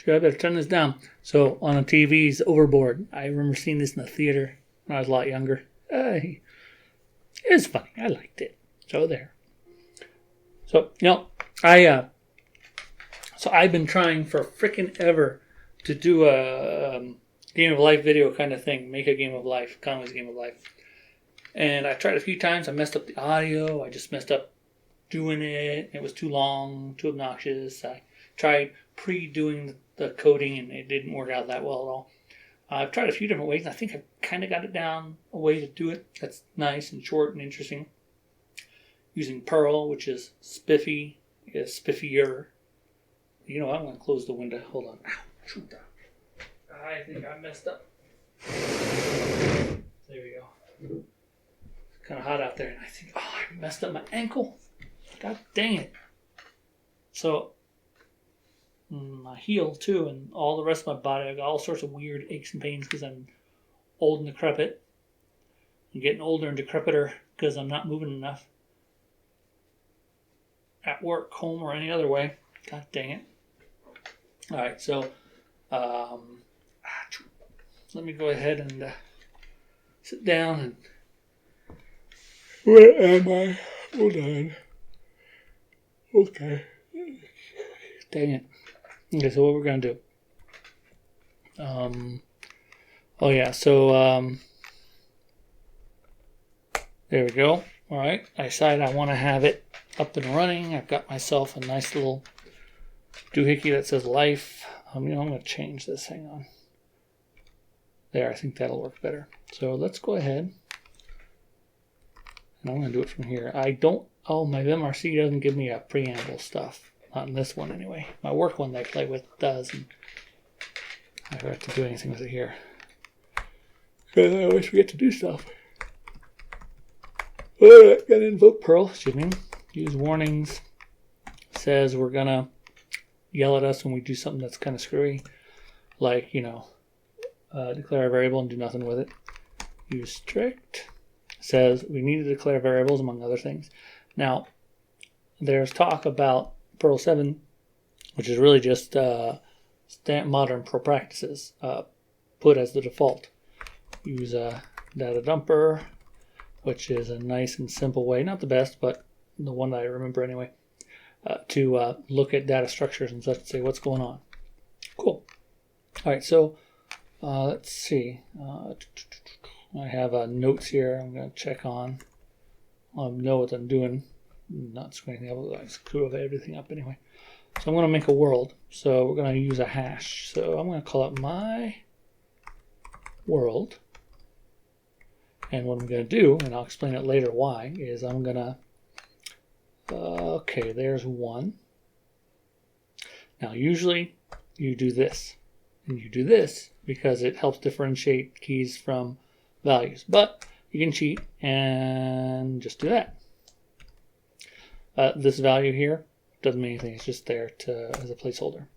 Sure, I better turn this down. So on a TV's Overboard. I remember seeing this in the theater when I was a lot younger. It was funny. I liked it. So there. So, I've been trying for frickin' ever to do a game of life video kind of thing. Make a game of life. Conway's game of life. And I tried a few times. I messed up the audio. I just messed up doing it. It was too long, too obnoxious. I tried pre-doing the coding, and it didn't work out that well at all. I've tried a few different ways. I think I've kind of got it down a way to do it that's nice and short and interesting. Using Perl, which is spiffier. You know what? I'm going to close the window. Hold on. Ow, I think I messed up. There we go. It's kind of hot out there, and I think, I messed up my ankle. God dang it. So, my heel, too, and all the rest of my body, I've got all sorts of weird aches and pains because I'm old and decrepit. I'm getting older and decrepiter because I'm not moving enough. At work, home, or any other way. God dang it. Alright, so let me go ahead and sit down and... Where am I? Hold on. Okay. Dang it. Okay, so what we're going to do. There we go. Alright, I decided I want to have it up and running. I've got myself a nice little doohickey that says life. I'm going to change this. Hang on. There, I think that'll work better. So let's go ahead. And I'm going to do it from here. My MRC doesn't give me a preamble stuff. Not in this one anyway. My work one that I play with does. And I forgot to do anything with it here. Because I always forget to do stuff. Alright, gotta invoke Perl. Excuse me. Use warnings. Says we're gonna yell at us when we do something that's kind of screwy. Like, declare a variable and do nothing with it. Use strict. Says we need to declare variables, among other things. Now, there's talk about Perl 7, which is really just modern Perl practices put as the default. Use a data dumper, which is a nice and simple way, not the best, but the one that I remember anyway, to look at data structures and such and say what's going on. Cool. All right, so let's see. I have notes here I'm going to check on. I know what I'm doing. Not screwing anything up. I screw everything up anyway. So I'm going to make a world. So we're going to use a hash. So I'm going to call it my world. And what I'm going to do, and I'll explain it later why, is I'm going to... okay, there's one. Now, usually you do this. And you do this because it helps differentiate keys from values. But you can cheat and just do that. This value here doesn't mean anything. It's just there as a placeholder.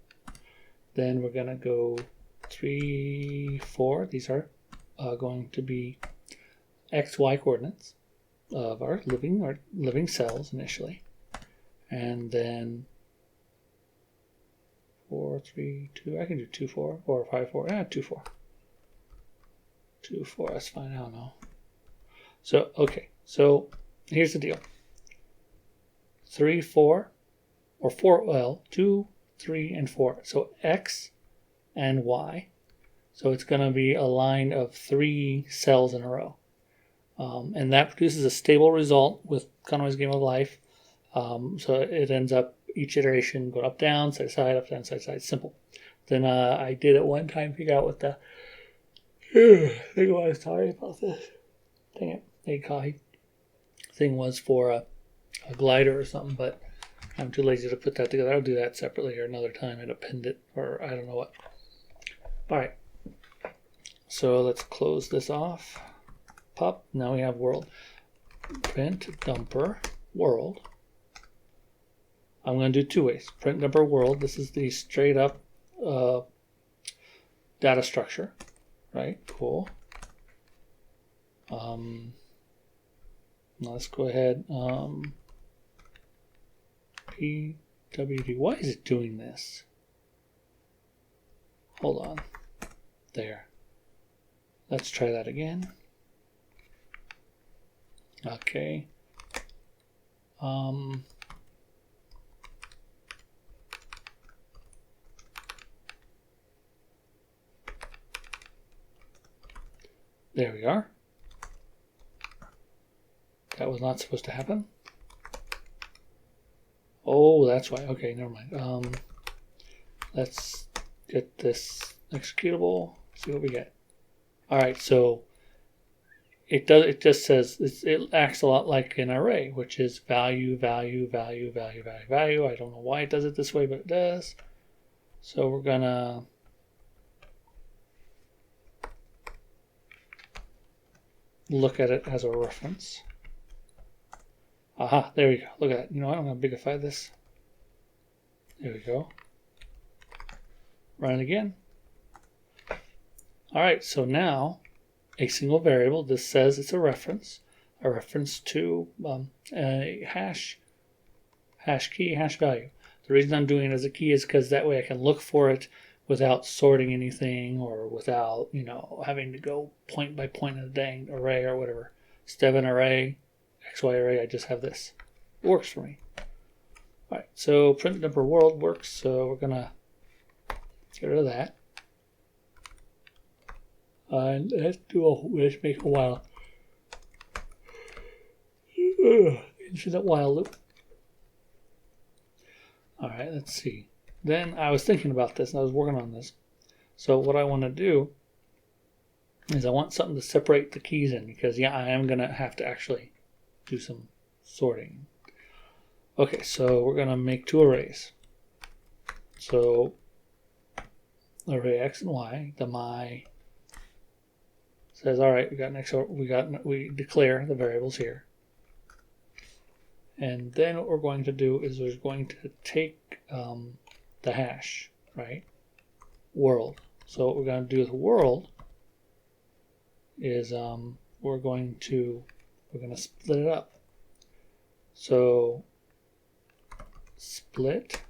Then we're going to go 3, 4. These are going to be XY coordinates of our living cells initially. And then 4, 3, 2. I can do 2, 4 or 5, 4. 2, 4. 2, 4. That's fine. I don't know. So, okay. So here's the deal. 3, 4, or 4, well, 2, 3, and 4. So X and Y. So it's going to be a line of 3 cells in a row. And that produces a stable result with Conway's game of life. So it ends up each iteration going up, down, side, side, up, down, side, side. Simple. Then I did at one time figure out what the thing was. Sorry about this. Dang it. The thing was for a glider or something, but I'm too lazy to put that together. I'll do that separately or another time and append it, or I don't know what. All right. So let's close this off. Pop. Now we have world. Print dumper world. I'm going to do 2 ways. Print dumper world. This is the straight up data structure. Right? Cool. Let's go ahead. PWD. Why is it doing this? Hold on. There. Let's try that again. Okay. There we are. That was not supposed to happen. Oh, that's why. Okay, never mind. Let's get this executable. See what we get. All right, so it does. It just says it acts a lot like an array, which is value, value, value, value, value, value. I don't know why it does it this way, but it does. So we're gonna look at it as a reference. Aha, there we go. Look at that. You know what? I'm going to bigify this. There we go. Run it again. All right, so now a single variable, this says it's a reference to a hash key, hash value. The reason I'm doing it as a key is because that way I can look for it without sorting anything or without, having to go point by point in a dang array or whatever. Instead of an array, XY array, I just have this. It works for me. All right, so print number world works, so we're gonna get rid of that. And let's make a while. Infinite while loop. All right, let's see. Then I was thinking about this and I was working on this. So what I want to do is I want something to separate the keys in because I am going to have to actually do some sorting. Okay, so we're going to make two arrays. So array X and Y, the my says, all right, we declare the variables here. And then what we're going to do is we're going to take the hash, right? World. So what we're going to do with world is we're going to split it up. So split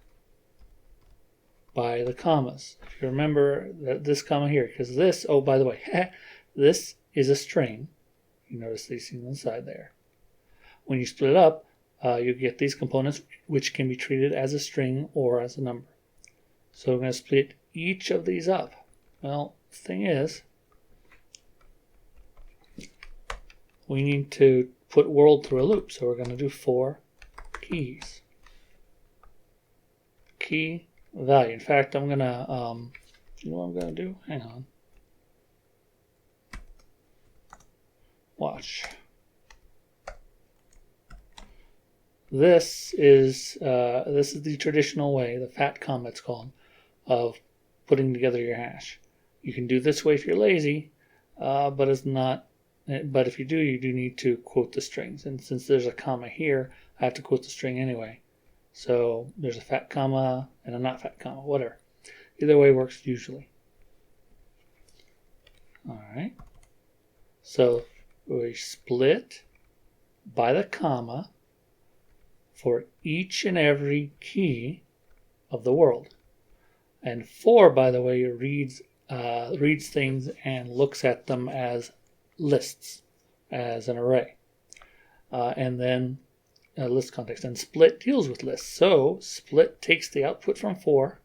by the commas. If you remember that this comma here, because this, oh, by the way, this is a string. You notice these things inside there. When you split it up, you get these components which can be treated as a string or as a number. So we're going to split each of these up. Well, the thing is, we need to put world through a loop. So we're going to do for keys. Key value. In fact, I'm going to, you know what I'm going to do? Hang on. Watch. This is the traditional way, the fat comma it's called, of putting together your hash. You can do this way if you're lazy, but it's not. But if you do need to quote the strings. And since there's a comma here, I have to quote the string anyway. So there's a fat comma and a not fat comma, whatever. Either way works usually. All right. So we split by the comma for each and every key of the world. And for, by the way, reads things and looks at them as lists, as an array. And then list context. And split deals with lists. So split takes the output from for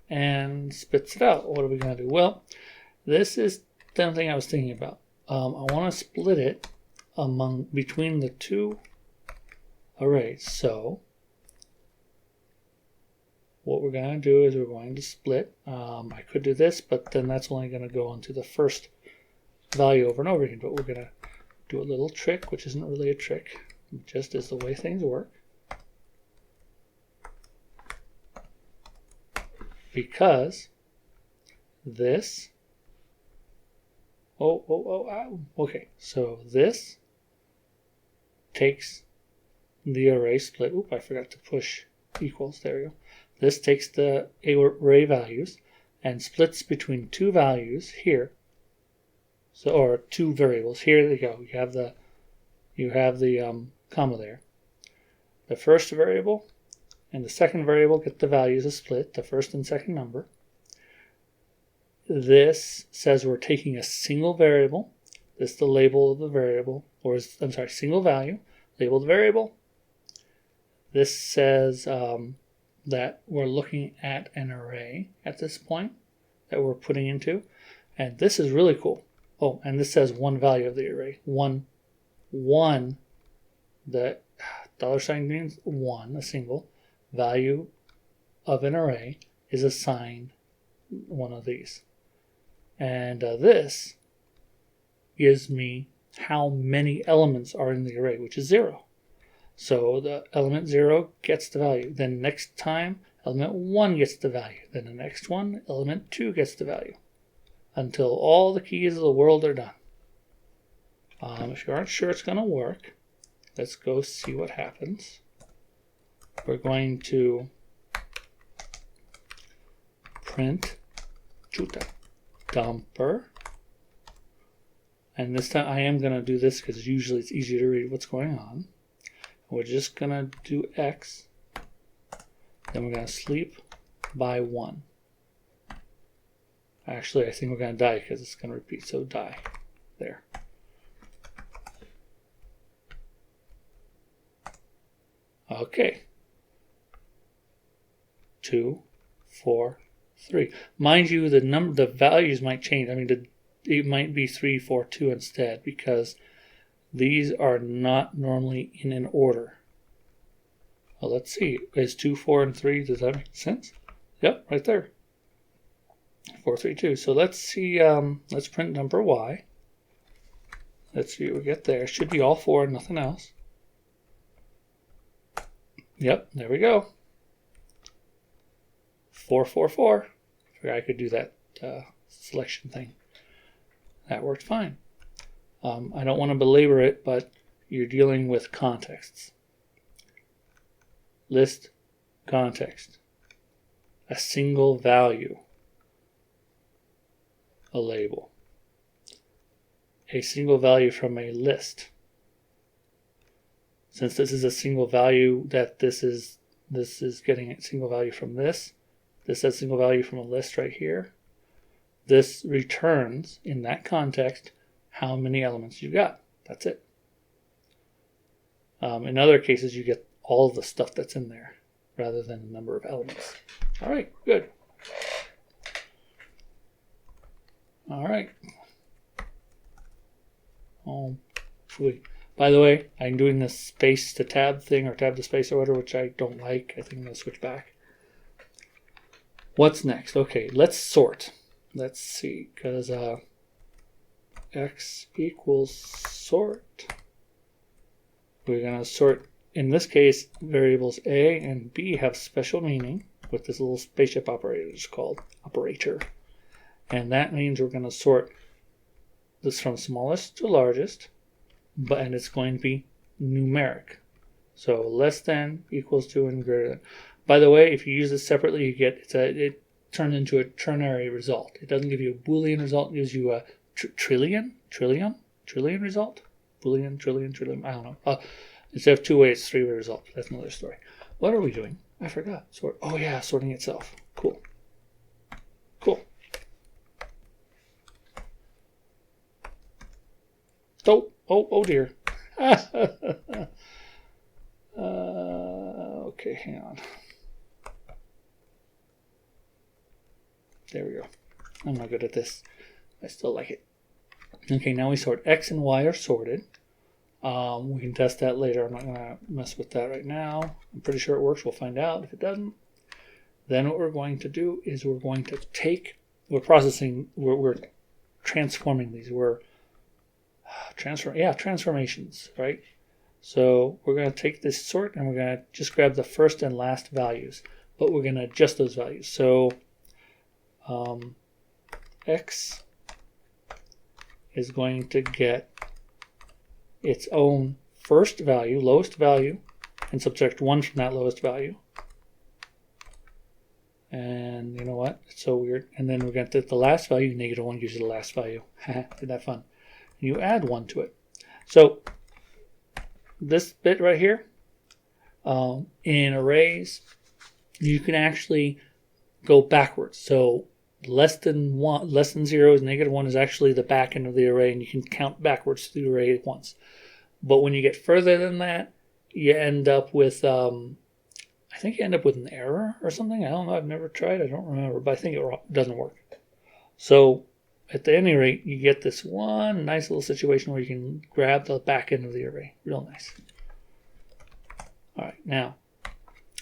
and spits it out. What are we going to do? Well, this is the thing I was thinking about. I want to split it between the two arrays. So what we're going to do is we're going to split. I could do this, but then that's only going to go into the first value over and over again. But we're going to do a little trick, which isn't really a trick. It just is the way things work. Because this, okay, so this takes the array split. Oop, I forgot to push equals. There we go. This takes the array values and splits between two values here. So, or two variables. Here they go. You have the comma there. The first variable and the second variable get the values of split, the first and second number. this says we're taking a single variable. This is the label of the variable, or I'm sorry, single value, labeled variable. This says that we're looking at an array at this point that we're putting into. And this is really cool. Oh, and this says one value of the array. One, the $ means one, a single value of an array is assigned one of these. And this gives me how many elements are in the array, which is 0. So the element 0 gets the value. Then next time, element 1 gets the value. Then the next one, element 2 gets the value. Until all the keys of the world are done. If you aren't sure it's going to work, let's go see what happens. We're going to print chuta dumper. And this time I am going to do this because usually it's easier to read what's going on. We're just going to do X. Then we're going to sleep by 1. Actually, I think we're going to die because it's going to repeat. So die. There. Okay. 2, 4, 3. Mind you, the values might change. I mean, it might be 3, 4, 2 instead because these are not normally in an order. Well, let's see. Is 2, 4, and 3, does that make sense? Yep, right there. 4, 3, 2. So let's see, let's print number Y. Let's see what we get there. It should be all 4 and nothing else. Yep, there we go. 4, 4, 4. I forgot I could do that selection thing. That worked fine. I don't want to belabor it, but you're dealing with contexts. List context. A single value. A label. A single value from a list. Since this is a single value, that this is getting a single value from this. This is a single value from a list right here. This returns, in that context, how many elements you got. That's it. In other cases, you get all the stuff that's in there rather than the number of elements. All right, good. All right. Oh, sweet. By the way, I'm doing this space to tab thing, or tab to space or whatever, which I don't like. I think I'm going to switch back. What's next? Okay, let's sort. Let's see, because x equals sort. We're going to sort, in this case, variables A and B have special meaning with this little spaceship operator. It's called operator. And that means we're going to sort this from smallest to largest, and it's going to be numeric. So less than, equals to, and greater than. By the way, if you use this separately, you get it turns into a ternary result. It doesn't give you a Boolean result. It gives you a trillion result. Boolean, trillion. I don't know. Instead of 2-way, it's 3-way result. That's another story. What are we doing? I forgot. Sort. Oh yeah, sorting itself. Cool. Oh dear. Okay, hang on. There we go. I'm not good at this. I still like it. Okay, now we sort X and Y are sorted. We can test that later. I'm not going to mess with that right now. I'm pretty sure it works. We'll find out if it doesn't. Then what we're going to do is we're going to take, we're transforming these. Transformations, right? So we're going to take this sort and we're going to just grab the first and last values, but we're going to adjust those values. So X is going to get its own first value, lowest value, and subtract 1 from that lowest value. And you know what? It's so weird. And then we're going to take the last value, -1 gives you the last value. Isn't that fun? And you add 1 to it. So this bit right here, in arrays, you can actually go backwards. So less than 1, less than 0 is -1 is actually the back end of the array, and you can count backwards through the array at once. But when you get further than that, you end up with, I think you end up with an error or something. I don't know. I've never tried. I don't remember, but I think it doesn't work. So at any rate, you get this one nice little situation where you can grab the back end of the array. Real nice. All right, now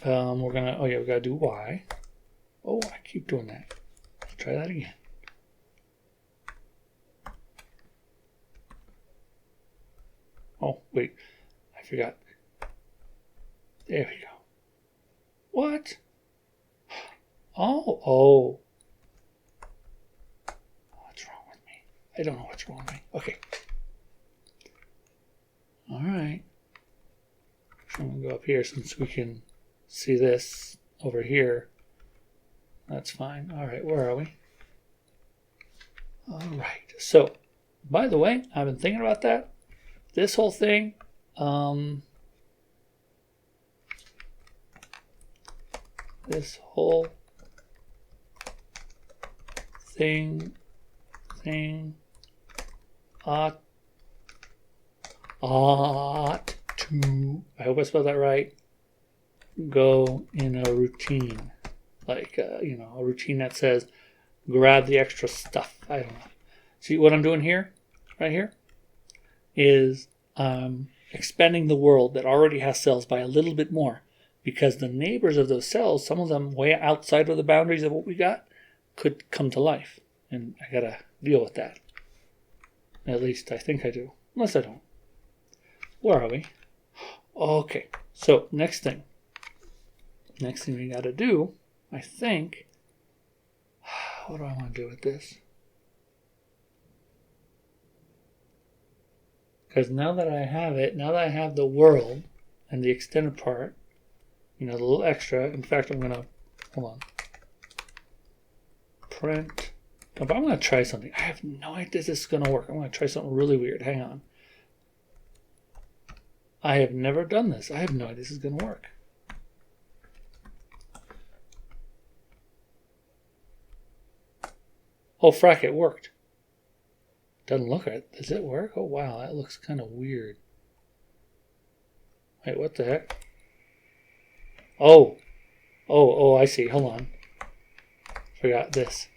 we're gonna. Oh yeah, we gotta do y. Oh, I keep doing that. Let's try that again. Oh wait, I forgot. There we go. What? Oh. What's wrong with me? I don't know what's wrong with me. Okay. All right. I'm going to go up here since we can see this over here. That's fine. All right, where are we? All right. So, by the way, I've been thinking about that. This whole thing, this whole thing ought to, I hope I spelled that right, go in a routine. Like, a routine that says, grab the extra stuff. I don't know. See what I'm doing here, right here, is expanding the world that already has cells by a little bit more. Because the neighbors of those cells, some of them way outside of the boundaries of what we got, could come to life. And I gotta deal with that. At least I think I do. Unless I don't. Where are we? Okay. So, next thing we gotta do, I think, what do I want to do with this? Because now that I have it, now that I have the world and the extended part, the little extra. In fact, I'm going to, hold on, print. But I'm going to try something. I have no idea this is going to work. I'm going to try something really weird. Hang on. I have never done this. I have no idea this is going to work. Oh, frack, it worked. Doesn't look right. Does it work? Oh, wow, that looks kind of weird. Wait, what the heck? Oh, I see. Hold on. Forgot this.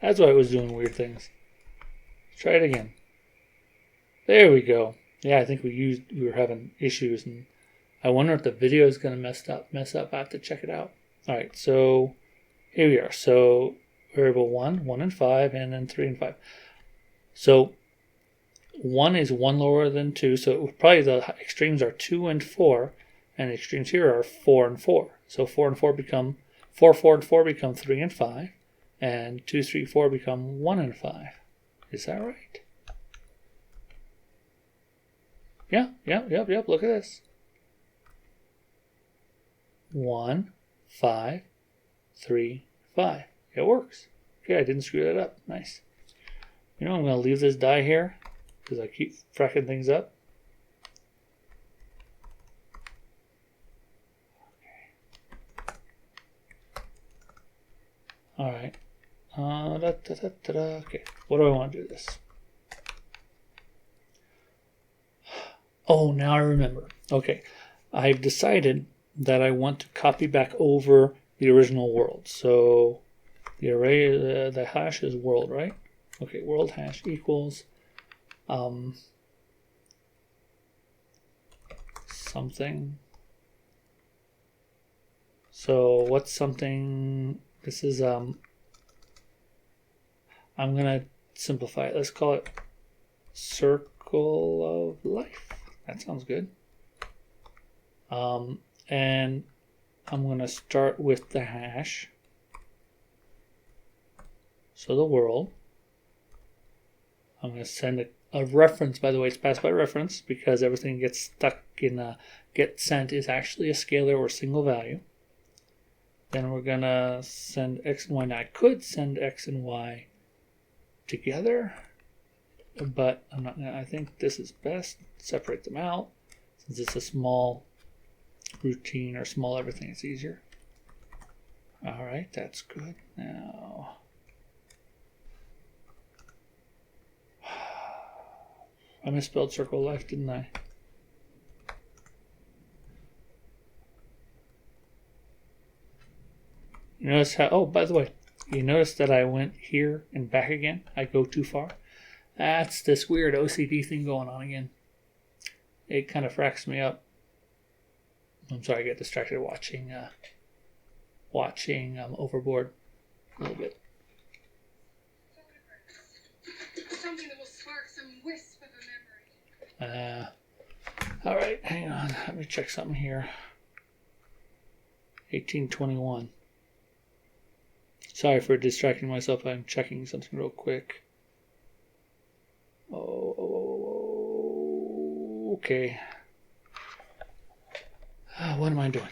That's why it was doing weird things. Let's try it again. There we go. Yeah, I think we were having issues, and I wonder if the video is going to mess up. I have to check it out. All right, so here we are. So variable 1 and 5, and then 3 and 5. So 1 is 1 lower than 2, so probably the extremes are 2 and 4, and the extremes here are 4 and 4. So 4 and 4 become 4 and 4 become 3 and 5, and 2, 3, 4 become 1 and 5. Is that right? Yeah. Look at this. 1, 5, 3, 5. It works. Okay, I didn't screw that up. Nice. I'm going to leave this die here because I keep fracking things up. Okay. All right. Okay. What do I want to do this? Oh, now I remember. Okay. I've decided that I want to copy back over the original world. So the array, the hash is world, right? Okay, world hash equals something. So what's something? This is I'm gonna simplify it. Let's call it circle of life. That sounds good. And I'm gonna start with the hash. So the world. I'm going to send a reference. By the way, it's passed by reference because everything gets stuck in get sent is actually a scalar or single value. Then we're going to send x and y. Now I could send x and y together, but I'm not going to. I think this is best. Separate them out since it's a small routine or small everything. It's easier. All right, that's good. Now I misspelled circle of life, didn't I? You notice how, oh, by the way, you notice that I went here and back again? I go too far. That's this weird OCD thing going on again. It kind of fracks me up. I'm sorry, I get distracted watching Overboard a little bit. Something that will spark some wisp of a memory. All right, hang on. Let me check something here. 1821. Sorry for distracting myself. I'm checking something real quick. Oh, okay. What am I doing?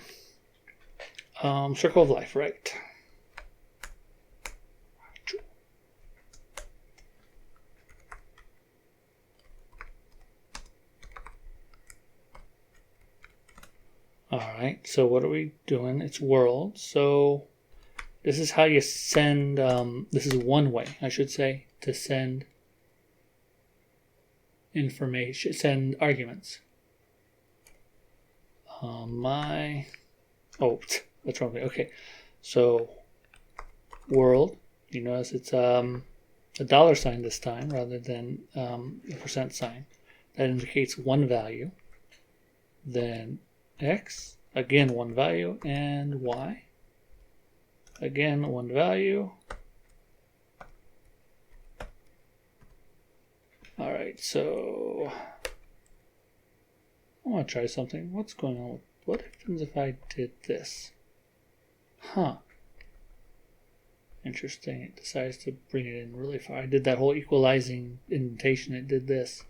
Circle of life, right? All right, so what are we doing? It's world. So this is how you send, this is one way, I should say, to send information, send arguments. What's wrong with me? Okay, so world, you notice it's a dollar sign this time rather than a percent sign. That indicates one value. Then X, again one value, and Y, again one value. All right, so I want to try something. What's going on? What happens if I did this? Huh. Interesting. It decides to bring it in really far. I did that whole equalizing indentation. It did this.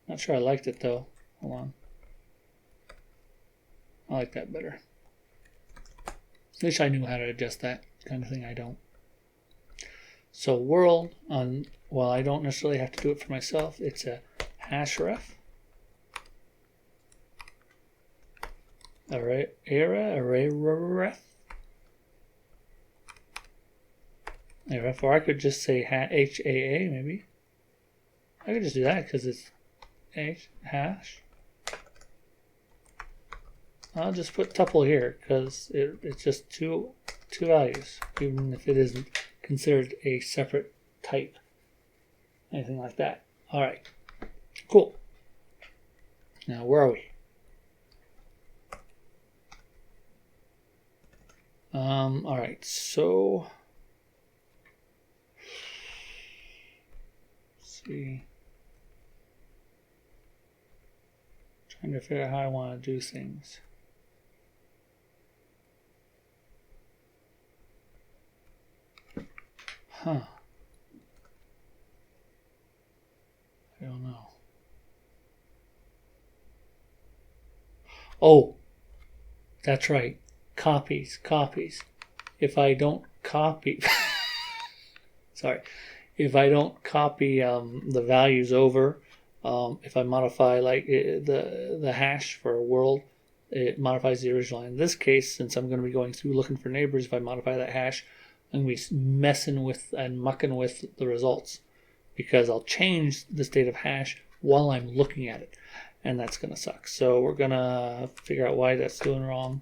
Not sure I liked it though. Hold on. I like that better. At least I knew how to adjust that kind of thing. I don't. So world on, well, I don't necessarily have to do it for myself. It's a hash ref. Array ref. Or I could just say HAA maybe. I could just do that because it's hash. I'll just put tuple here because it's just two values, even if it isn't considered a separate type. Anything like that. All right, cool. Now where are we? All right, so let's see. Trying to figure out how I want to do things. Huh. I don't know. Oh, that's right. Copies. If I don't copy, sorry, if I don't copy the values over, if I modify like the hash for a world, it modifies the original. In this case, since I'm going to be going through looking for neighbors, if I modify that hash, I'm going to be messing with and mucking with the results because I'll change the state of hash while I'm looking at it, and that's going to suck. So we're going to figure out why that's doing wrong,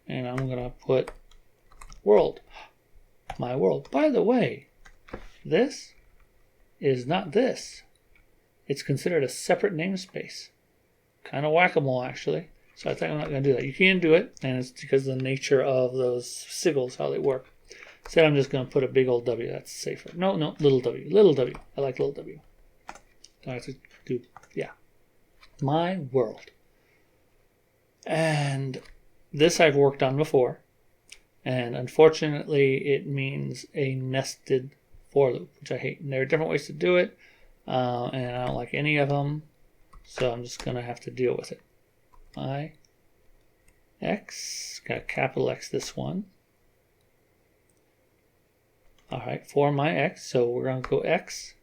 and I'm going to put world, my world. By the way, this is not this. It's considered a separate namespace. Kind of whack-a-mole, actually. So I think I'm not going to do that. You can do it, and it's because of the nature of those sigils, how they work. Instead, I'm just going to put a big old W. That's safer. No, little w. Little w. I like little w. I have to do, yeah. My world. And this I've worked on before. And unfortunately, it means a nested for loop, which I hate. And there are different ways to do it. And I don't like any of them. So I'm just going to have to deal with it. My X. Got capital X this one. All right, for my X, so we're going to go X.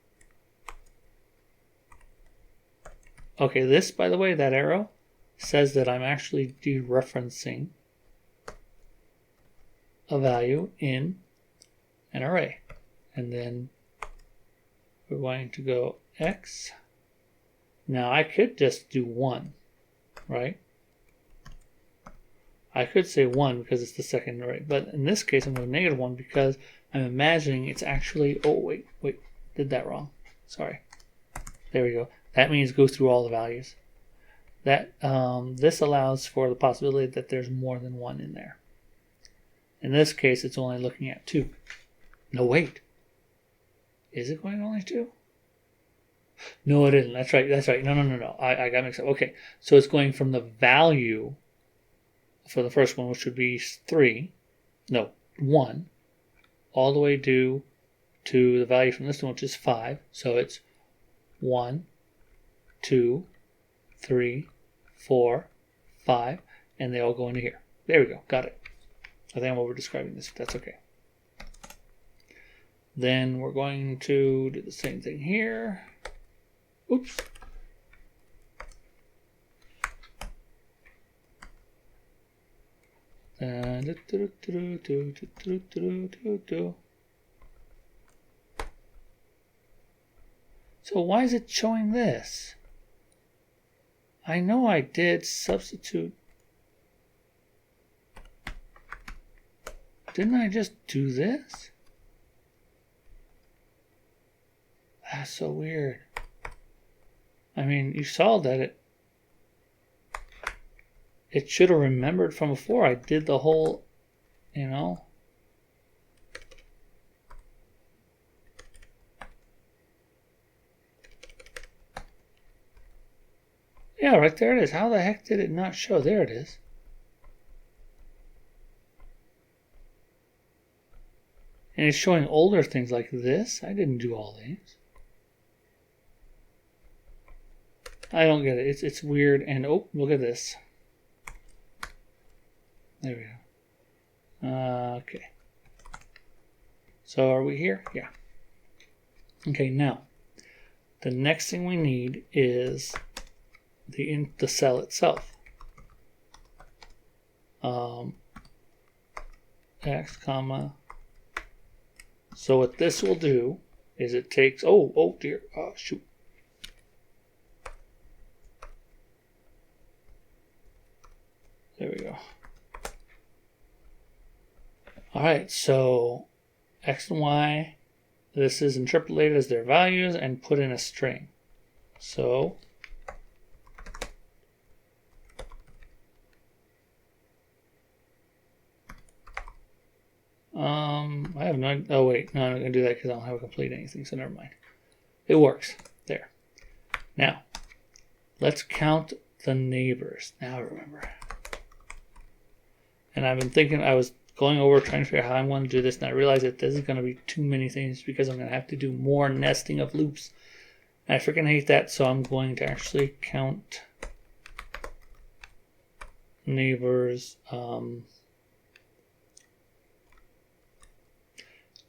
Okay, this, by the way, that arrow says that I'm actually dereferencing a value in an array. And then we're going to go X Now I could just do 1, right? I could say 1 because it's the second array, but in this case I'm going to -1 because I'm imagining it's actually, oh wait, did that wrong. Sorry. There we go. That means go through all the values. That this allows for the possibility that there's more than 1 in there. In this case, it's only looking at 2. No, wait. Is it going only 2? No, it isn't. That's right. No. I got mixed up. Okay, so it's going from the value for the first one, which would be 1, all the way due to the value from this one, which is 5. So it's 1, 2, 3, 4, 5, and they all go into here. There we go. Got it. I think I'm over describing this, but that's okay. Then we're going to do the same thing here. Oops. So why is it showing this? I know I did substitute. Didn't I just do this? That's so weird. I mean, you saw that it should have remembered from before. I did the whole, you know. Yeah, right there it is. How the heck did it not show? There it is. And it's showing older things like this. I didn't do all these. I don't get it. It's weird. And oh, look at this. There we go. Okay. So are we here? Yeah. Okay, now the next thing we need is the cell itself. X comma. So what this will do is it takes, oh dear, shoot. There we go. All right, so X and Y, this is interpolated as their values and put in a string. So I have no, oh wait, no, I'm not going to do that because I don't have a complete anything, so never mind. It works. There. Now, let's count the neighbors. Now I remember. And I've been thinking, I was going over trying to figure out how I'm going to do this, and I realized that this is going to be too many things because I'm going to have to do more nesting of loops. And I freaking hate that, so I'm going to actually count neighbors.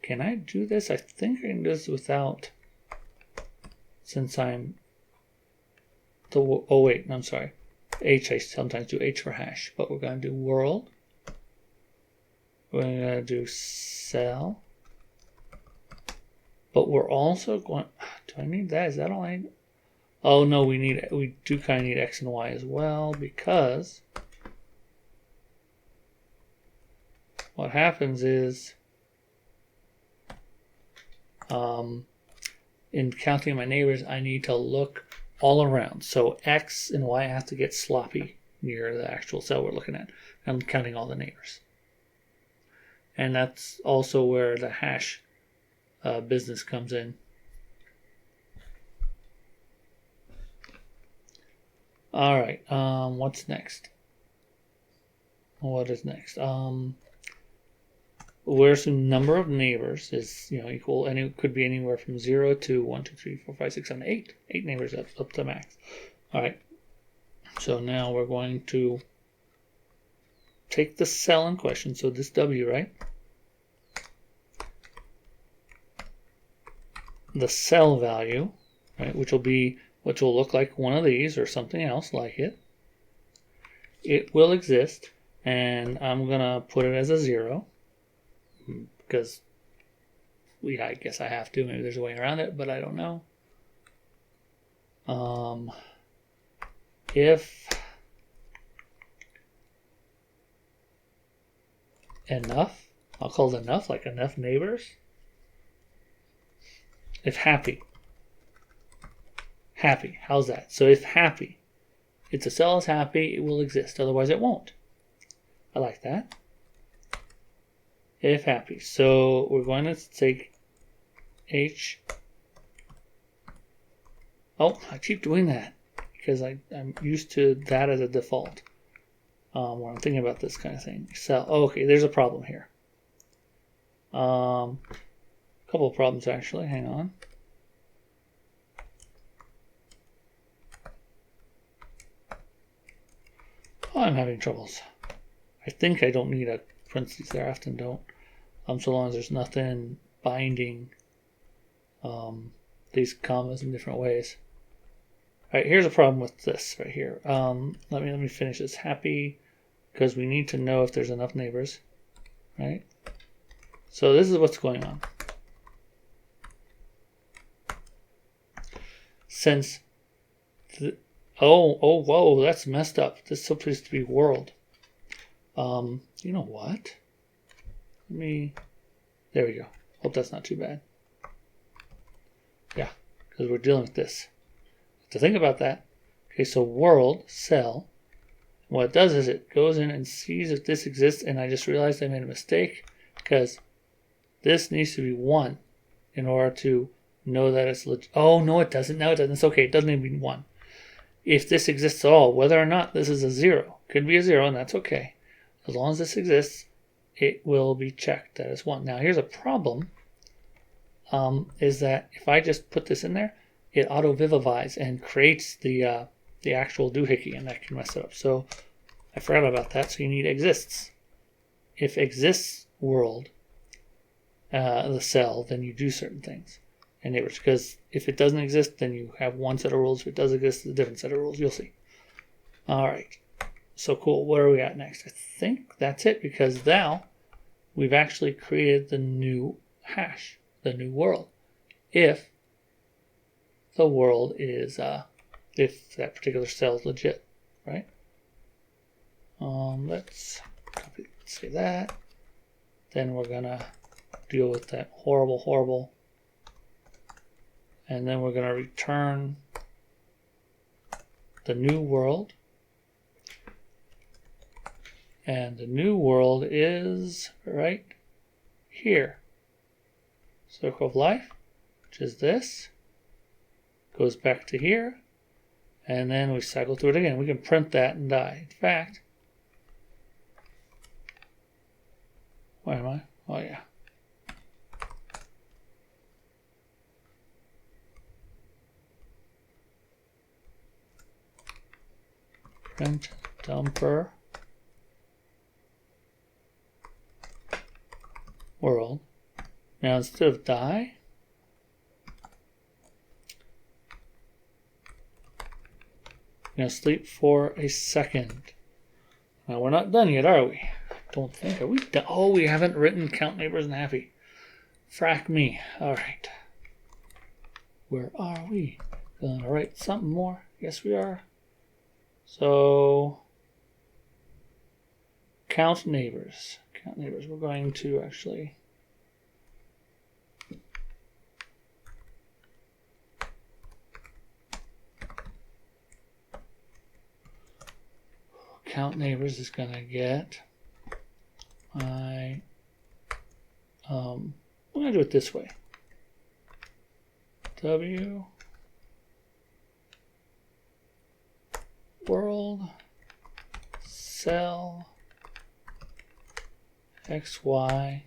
Can I do this? I think I can do this without, since I'm the, oh wait, no, I'm sorry. H, I sometimes do H for hash, but we're going to do world. We're going to do cell. But we're also going, do I need that? Is that all I need? Oh no, we do kind of need X and Y as well, because what happens is, in counting my neighbors, I need to look all around. So X and Y have to get sloppy near the actual cell we're looking at. I'm counting all the neighbors. And that's also where the hash business comes in. All right, what's next? What is next? Where's the number of neighbors is equal, and it could be anywhere from 0 to 1, 2, 3, 4, 5, 6, 7, 8. 8 neighbors up to max. All right. So now we're going to take the cell in question. So this W, right? The cell value, right, which will look like one of these or something else like it. It will exist, and I'm gonna put it as a 0. Because I guess I have to. Maybe there's a way around it, but I don't know. If enough, I'll call it enough, like enough neighbors. If happy, how's that? So if happy, if the cell is happy, it will exist, otherwise it won't. I like that. If happy, so we're going to take H. Oh, I keep doing that because I'm used to that as a default when I'm thinking about this kind of thing. So, okay, there's a problem here. A couple of problems actually. Hang on. Oh, I'm having troubles. I think I don't need a parentheses there. I often don't. So long as there's nothing binding these commas in different ways. All right, here's a problem with this right here. Let me finish this. Happy, because we need to know if there's enough neighbors, right? So this is what's going on. Since whoa, that's messed up. This is supposed to be world. You know what? There we go. Hope that's not too bad. Yeah, because we're dealing with this. To think about that. Okay, so world, cell. What it does is it goes in and sees if this exists, and I just realized I made a mistake because this needs to be 1 in order to know that it's legit. Oh, no, it doesn't. No, it doesn't. It's okay. It doesn't even mean 1. If this exists at all, whether or not this is a 0, could be a 0, and that's okay. As long as this exists, it will be checked that it's 1. Now, here's a problem, is that if I just put this in there, it auto-vivifies and creates the actual doohickey, and that can mess it up. So I forgot about that, so you need exists. If exists world, the cell, then you do certain things. And neighbors, because if it doesn't exist, then you have one set of rules. If it does exist, it's a different set of rules. You'll see. All right. So cool. Where are we at next? I think that's it, because now we've actually created the new hash, the new world. If the world is, if that particular cell is legit, right? Let's say that. Then we're gonna deal with that horrible, and then we're gonna return the new world, and the new world is right here. Circle of life, which is this. Goes back to here, and then we cycle through it again. We can print that and die. In fact, where am I? Oh yeah. Print dumper world. Now instead of die, I'm going to sleep for a second. Now we're not done yet, are we? Don't think. Are we done? Oh, we haven't written count neighbors and happy. Frack me. All right. Where are we? Gonna write something more? Yes, we are. So count neighbors. Count neighbors. We're going to actually count neighbors is going to get my, I'm going to do it this way. W world cell XY,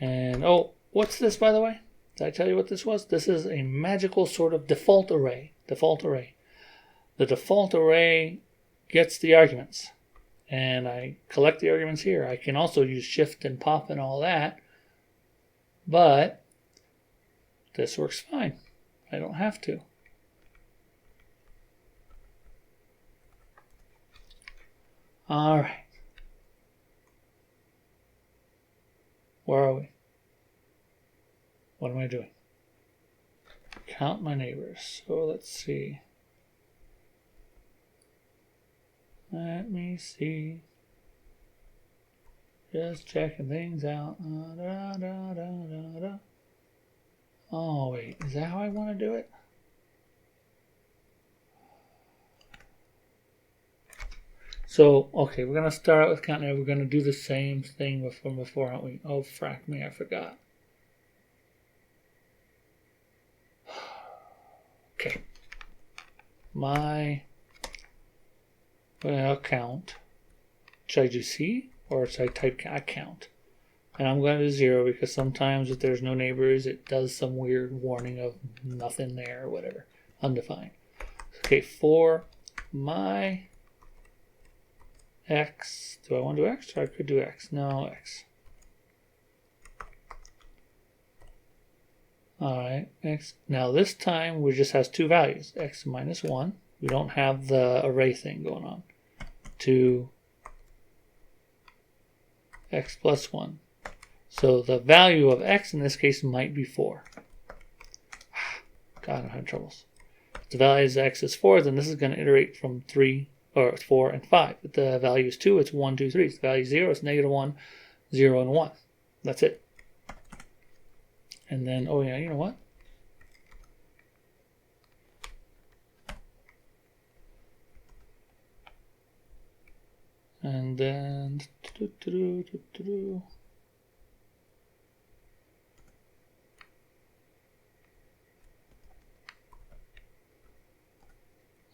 and oh, what's this, by the way? Did I tell you what this was? This is a magical sort of default array. The default array gets the arguments, and I collect the arguments here. I can also use shift and pop and all that, but this works fine. I don't have to. All right. Where are we? What am I doing? count my neighbors. So let's see. Let me see. Just checking things out. Oh, wait. Is that how I want to do it? So, okay, we're going to start out with counting. We're going to do the same thing from before, aren't we? Oh, frack me, I forgot. Okay. I'll count. Should I do C or should I type count? And I'm going to do 0 because sometimes if there's no neighbors, it does some weird warning of nothing there or whatever. Undefined. Okay, for my X, do I want to do X? Or I could do X. No, X. Alright, X. Now this time we just has two values, X minus 1. We don't have the array thing going on. To X plus 1. So the value of X in this case might be 4. God, I'm having troubles. If the value of X is 4, then this is going to iterate from 3 or 4 and 5. If the value is 2, it's 1, 2, 3. If the value is 0, it's negative 1, 0, and 1. That's it. And then, oh yeah, you know what? And then,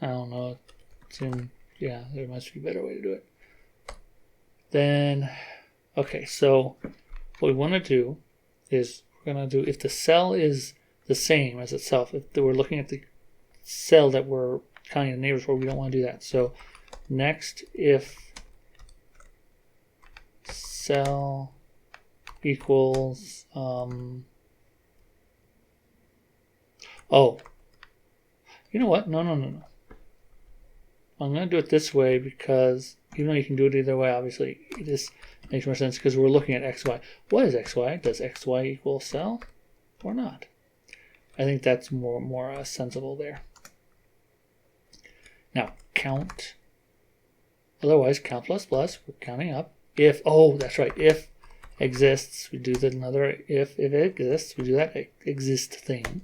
I don't know. Yeah, there must be a better way to do it. Then, okay, so what we want to do is we're going to do, if the cell is the same as itself, if we're looking at the cell that we're counting the neighbors for, we don't want to do that. So next, if cell equals, oh, you know what? No. I'm going to do it this way because even though you can do it either way, obviously this makes more sense because we're looking at XY. What is XY? Does XY equal cell or not? I think that's more sensible there. Now, count. Otherwise, count plus plus. We're counting up. If, oh, that's right. If exists, we do another. If it exists, we do that exist thing.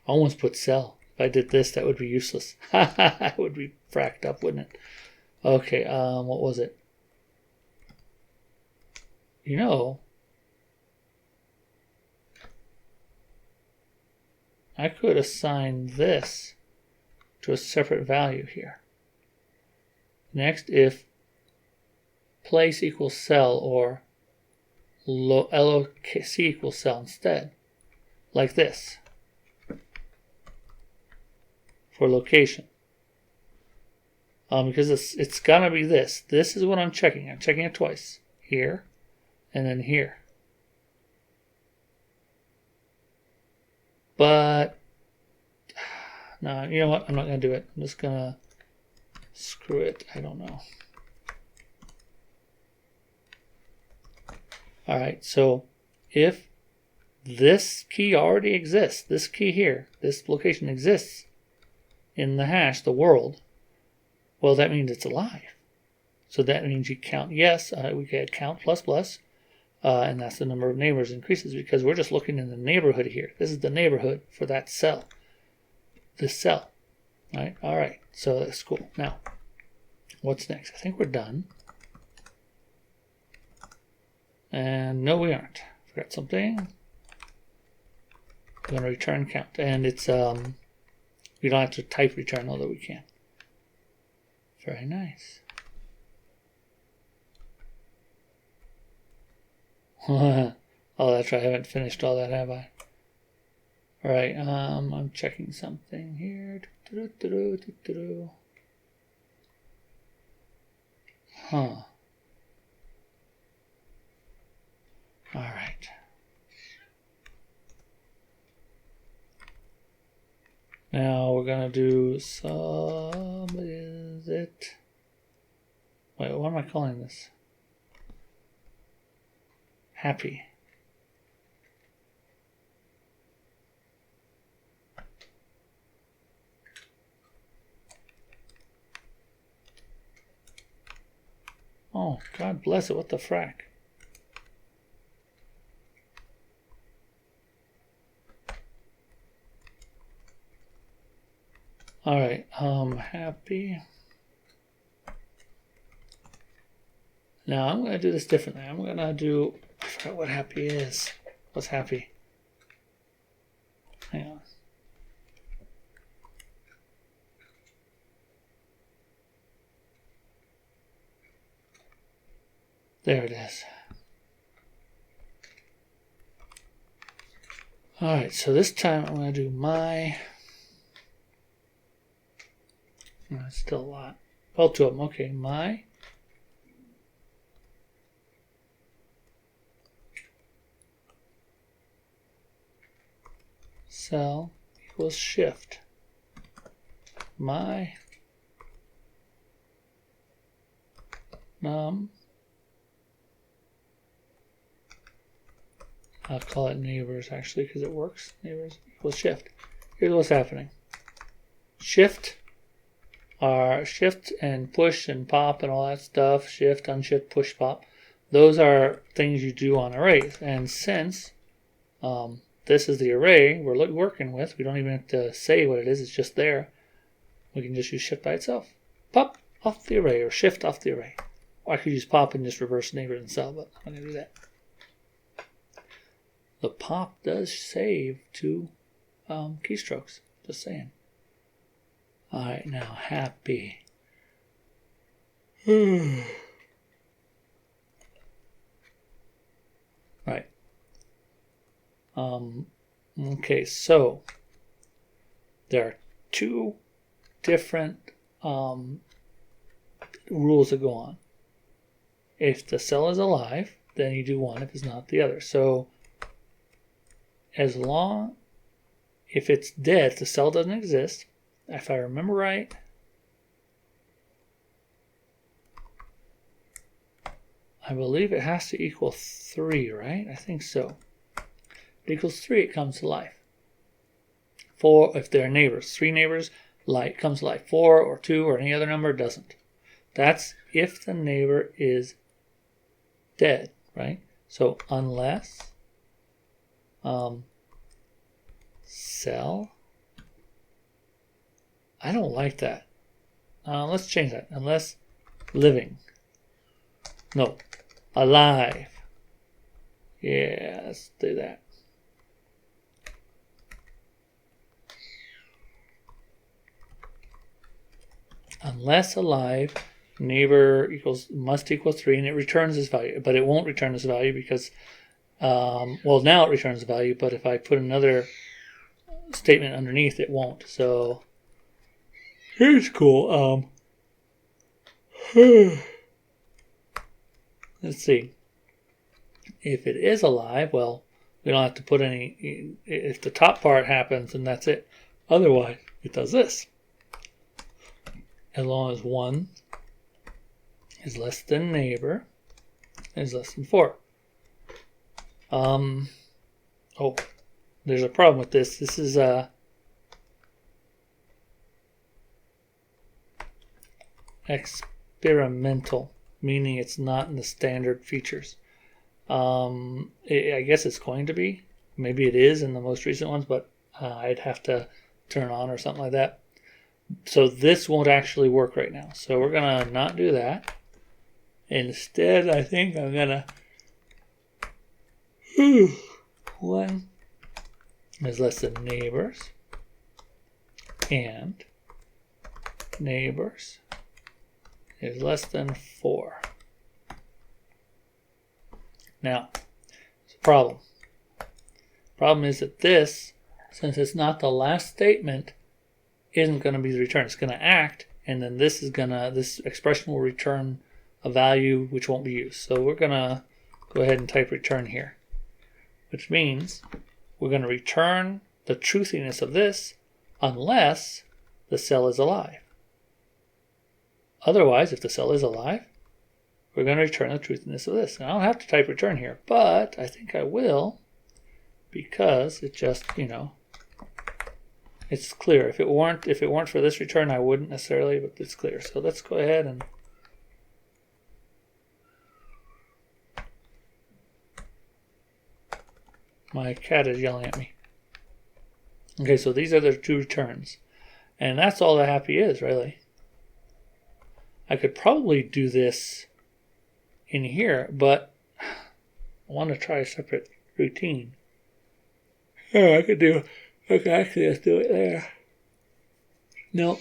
I almost put cell. If I did this, that would be useless. It would be fracked up, wouldn't it? Okay, what was it? You know, I could assign this to a separate value here. Next, if place equals cell or LOC equals cell instead, like this. For location. Because it's gonna be this. This is what I'm checking. I'm checking it twice. Here and then here. But no, you know what? I'm not gonna do it. I'm just gonna screw it. I don't know. Alright, so if this key already exists, this key here, this location exists in the hash, the world, well, that means it's alive. So that means you count, yes, we could count plus plus, and that's the number of neighbors increases because we're just looking in the neighborhood here. This is the neighborhood for that cell, this cell, right? All right, so that's cool. Now, what's next? I think we're done. And no, we aren't. Forgot something. We're going to return count, and it's we don't have to type return, although we can. Very nice. Oh, that's right. I haven't finished all that, have I? All right. I'm checking something here. Huh. All right. Now we're gonna do some. Is it? Wait, what am I calling this? happy. Oh, God bless it. What the frack? All right, happy. Now I'm going to do this differently. I'm going to do, I forgot what happy is. What's happy? Hang on. There it is. All right, so this time I'm going to do my. That's still a lot. Well, two of them. Okay, my. Cell equals shift. My num. I'll call it neighbors actually because it works. Neighbors equals shift. Here's what's happening. Shift are shift and push and pop and all that stuff. Shift, unshift, push, pop. Those are things you do on arrays. And since this is the array we're working with, we don't even have to say what it is. It's just there. We can just use shift by itself. Pop off the array or shift off the array. Or I could use pop and just reverse neighbor and cell, but I'm going to do that. The pop does save two keystrokes. Just saying. All right, now happy. Right. Okay, so there are two different rules that go on. If the cell is alive, then you do one. If it's not, the other. So as long, if it's dead, the cell doesn't exist. If I remember right, I believe it has to equal 3, right? I think so. If it equals 3, it comes to life. 4, if there are neighbors. 3 neighbors, light comes to life. 4 or 2 or any other number doesn't. That's if the neighbor is dead, right? So unless cell. I don't like that. Let's change that. Unless living. No. Alive. Yeah, let's do that. Unless alive, neighbor must equal 3, and it returns this value. But it won't return this value because, well, now it returns the value, but if I put another statement underneath, it won't. So here's cool. Let's see. If it is alive, well, we don't have to put any. If the top part happens, then that's it. Otherwise, it does this. As long as 1 is less than neighbor, is less than 4. Oh, there's a problem with this. This is experimental, meaning it's not in the standard features. I guess it's going to be. Maybe it is in the most recent ones, but I'd have to turn on or something like that. So this won't actually work right now. So we're going to not do that. Instead, I think I'm going to 1 is less than neighbors, and neighbors is less than 4. Now, there's a problem. Problem is that this, since it's not the last statement, isn't going to be the return. It's going to act, and then this expression will return a value which won't be used. So we're going to go ahead and type return here, which means we're going to return the truthiness of this unless the cell is alive. Otherwise, if the cell is alive, we're going to return the truthiness of this. And I don't have to type return here, but I think I will because it just, you know, it's clear. If it weren't for this return, I wouldn't necessarily, but it's clear. So let's go ahead and my cat is yelling at me. Okay, so these are the two returns. And that's all the happy is, really. I could probably do this in here, but I want to try a separate routine. Oh, okay, actually, let's do it there. No,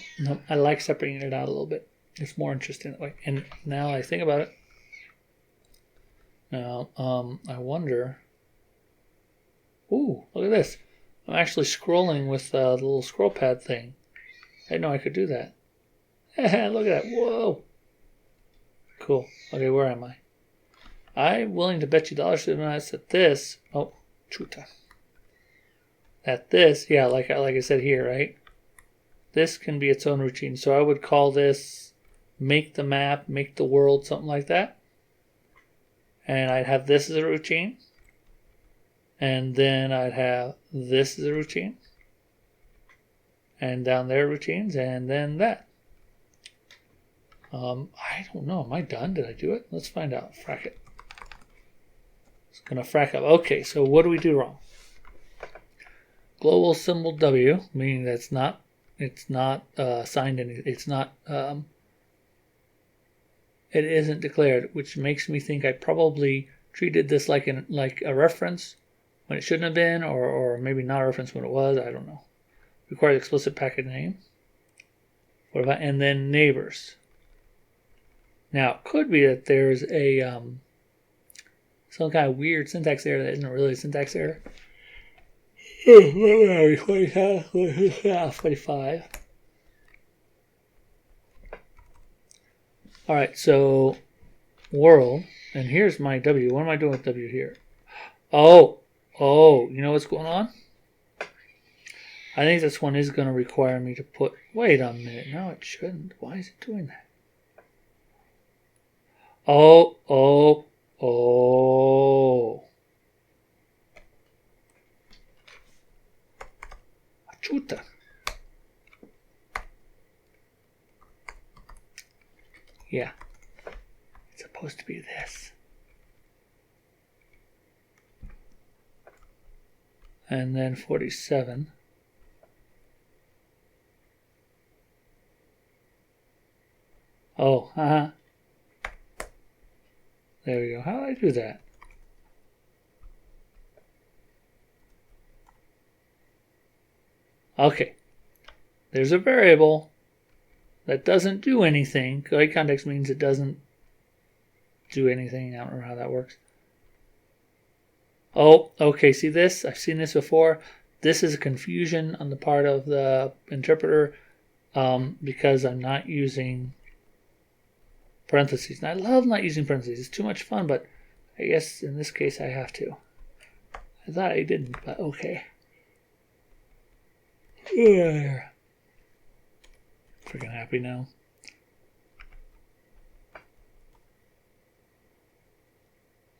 I like separating it out a little bit. It's more interesting that way. And now I think about it. Now, I wonder. Ooh, look at this. I'm actually scrolling with the little scroll pad thing. I didn't know I could do that. Look at that. Whoa. Cool. Okay, where am I? I'm willing to bet you dollars to that this. Oh, chuta. That this, yeah, like I said here, right? This can be its own routine. So I would call this make the map, make the world, something like that. And I'd have this as a routine. And then I'd have this as a routine. And down there routines, and then that. I don't know. Am I done? Did I do it? Let's find out. Frack it. It's going to frack up. Okay, so what do we do wrong? Global symbol W, meaning that it's not signed any. It's not. It isn't declared, which makes me think I probably treated this like a reference when it shouldn't have been, or maybe not a reference when it was. I don't know. Requires explicit packet name. What about and then neighbors? Now it could be that there's a some kind of weird syntax error that isn't really a syntax error. 45. All right, so world, and here's my W. What am I doing with W here? Oh, you know what's going on? I think this one is going to require me to put. Wait a minute. No, it shouldn't. Why is it doing that? Oh. Chuta. Yeah. It's supposed to be this. And then 47. Oh, there we go. How do I do that? Okay. There's a variable that doesn't do anything. Correct context means it doesn't do anything. I don't know how that works. Oh, okay. See this? I've seen this before. This is a confusion on the part of the interpreter because I'm not using parentheses. And I love not using parentheses. It's too much fun, but I guess in this case I have to. I thought I didn't, but okay. Freaking happy now.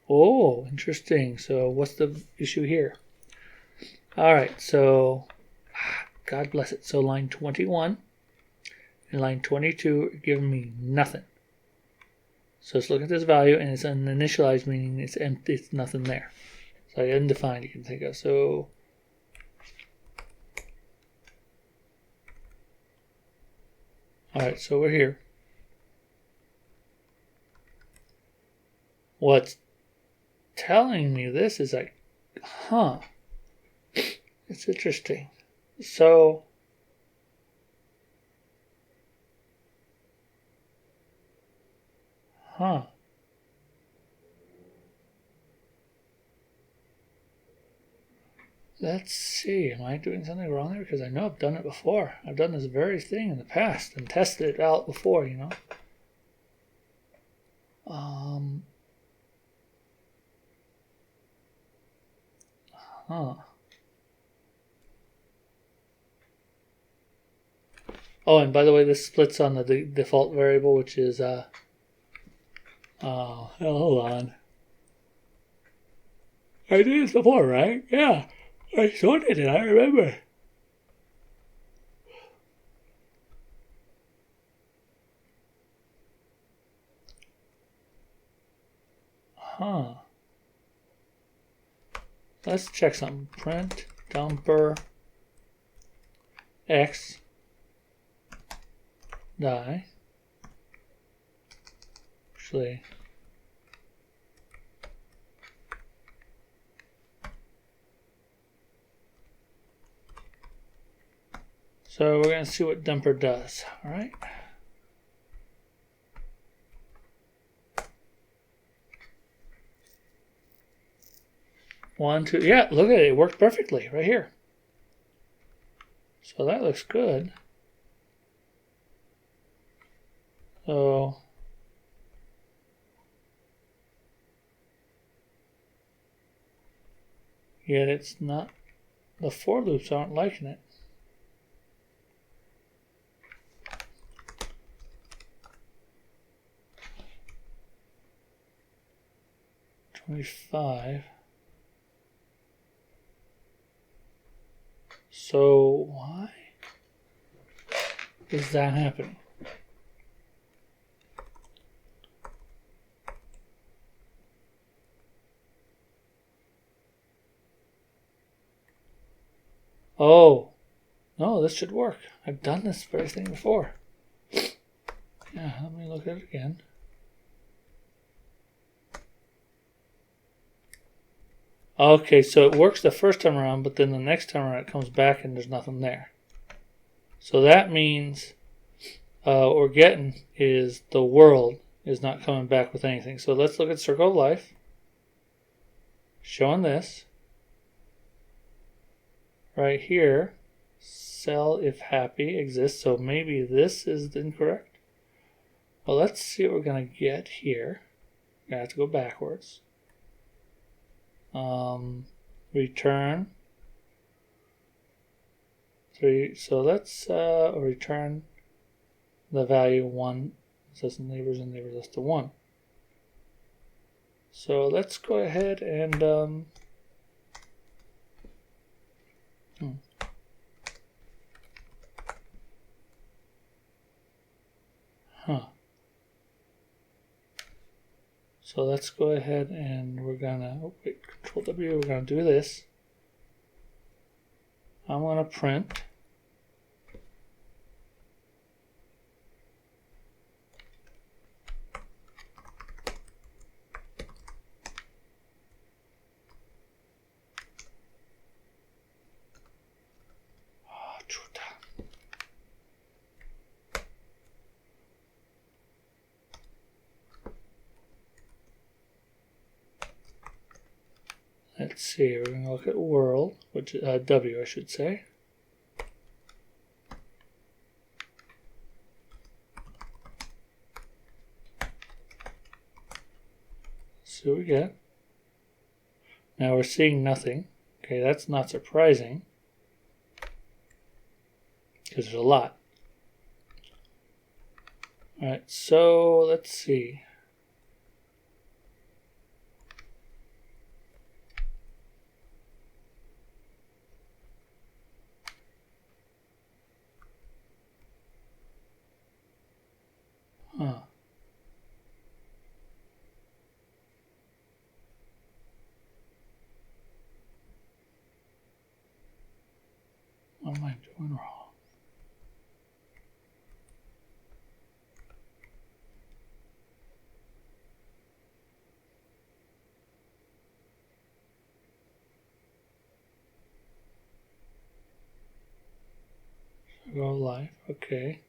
Oh, interesting. So what's the issue here? All right, so God bless it. So line 21 and line 22 are giving me nothing. So let's look at this value, and it's uninitialized, meaning it's empty, it's nothing there. So undefined, you can think of. So all right, so we're here. What's telling me this is like, it's interesting. So let's see, am I doing something wrong there? Because I know I've done it before. I've done this very thing in the past and tested it out before, you know. Oh, and by the way, this splits on the default variable, which is Oh, hold on. I did this before, right? Yeah. I sorted it, I remember. Huh. Let's check something. Print dumper x die. Actually, so we're going to see what dumper does. All right. One, two. Yeah, look at it. It worked perfectly right here. So that looks good. So yet it's not, the for loops aren't liking it. $25. So why is that happening? Oh, no, this should work. I've done this very thing before. Yeah, let me look at it again. Okay, so it works the first time around, but then the next time around it comes back and there's nothing there. So that means what we're getting is the world is not coming back with anything. So let's look at circle of life. Showing this. Right here, cell if happy exists. So maybe this is incorrect. Well, let's see what we're going to get here. I have to go backwards. Return 3. So let's return the value 1. It says neighbors and neighbors less than 1. So let's go ahead and So let's go ahead and we're gonna Control W. We're gonna do this. I'm gonna print Let's see, we're going to look at world, which is W, I should say. See what we get. Now we're seeing nothing. Okay, that's not surprising because there's a lot. All right, so let's see. Huh. What am I doing wrong? Go live, okay.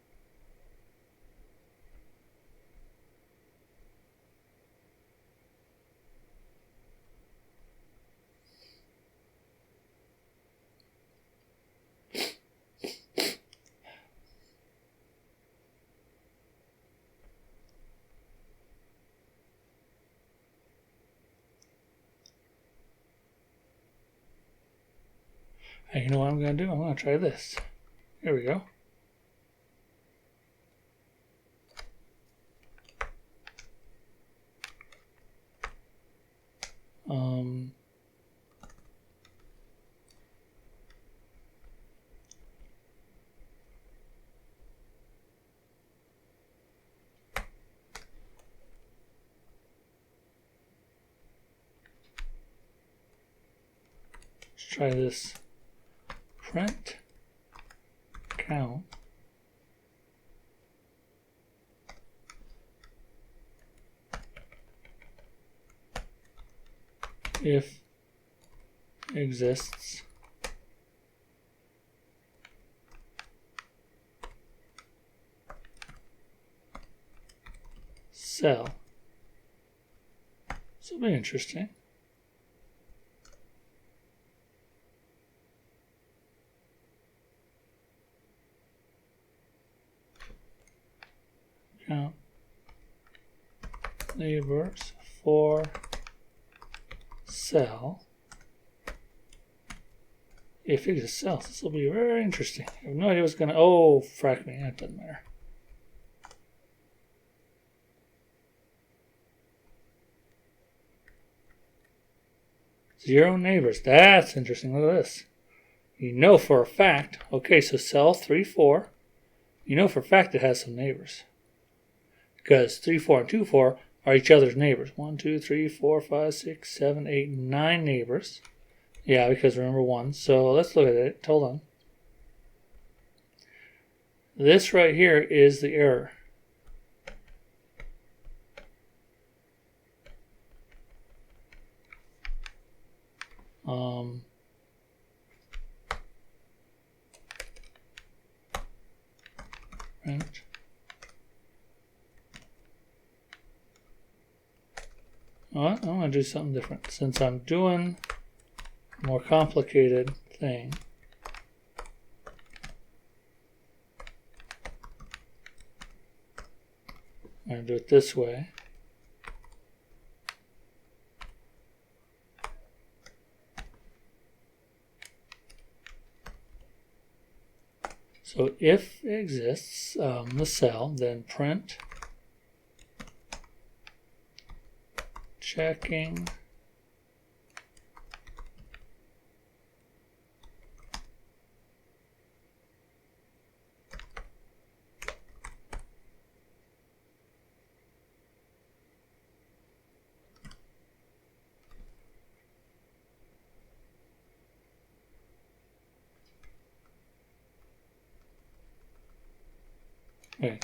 Hey, you know what I'm going to do? I'm going to try this. Here we go. try this. Print count if exists cell. This will be interesting. Count neighbors for cell if it exists cells. This will be very interesting. I have no idea what's going to. Oh, frack me. That doesn't matter. Zero neighbors. That's interesting. Look at this. You know for a fact. Okay, so cell 3, 4. You know for a fact it has some neighbors. Because 3, 4, and 2, 4 are each other's neighbors. 1, 2, 3, 4, 5, 6, 7, 8, 9 neighbors. Yeah, because remember 1. So let's look at it. Hold on. This right here is the error. Print. Well, I'm going to do something different. Since I'm doing a more complicated thing, I'm going to do it this way. So if exists the cell, then print checking okay.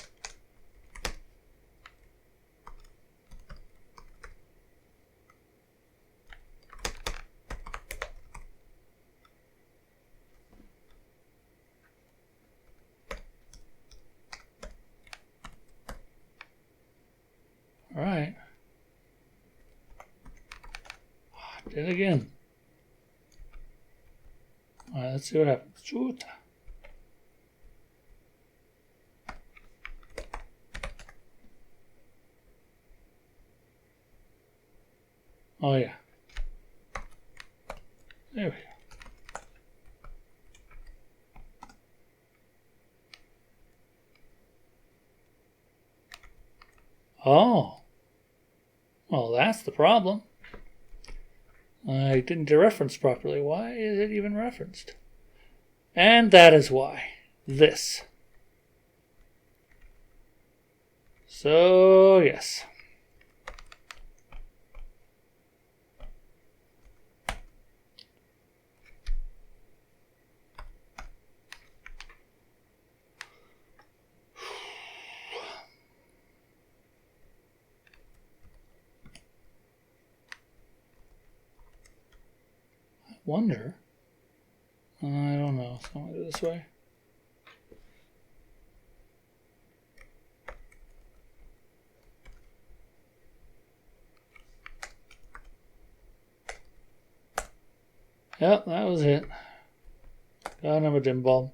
All right. Did it again. All right, let's see what happens. Shoot. Oh yeah. There we go. Oh. Well, that's the problem. I didn't dereference properly. Why is it even referenced? And that is why. This. So, yes. Wonder. I don't know. So I'm going to do it this way. Yep, that was it. Got another dim bulb.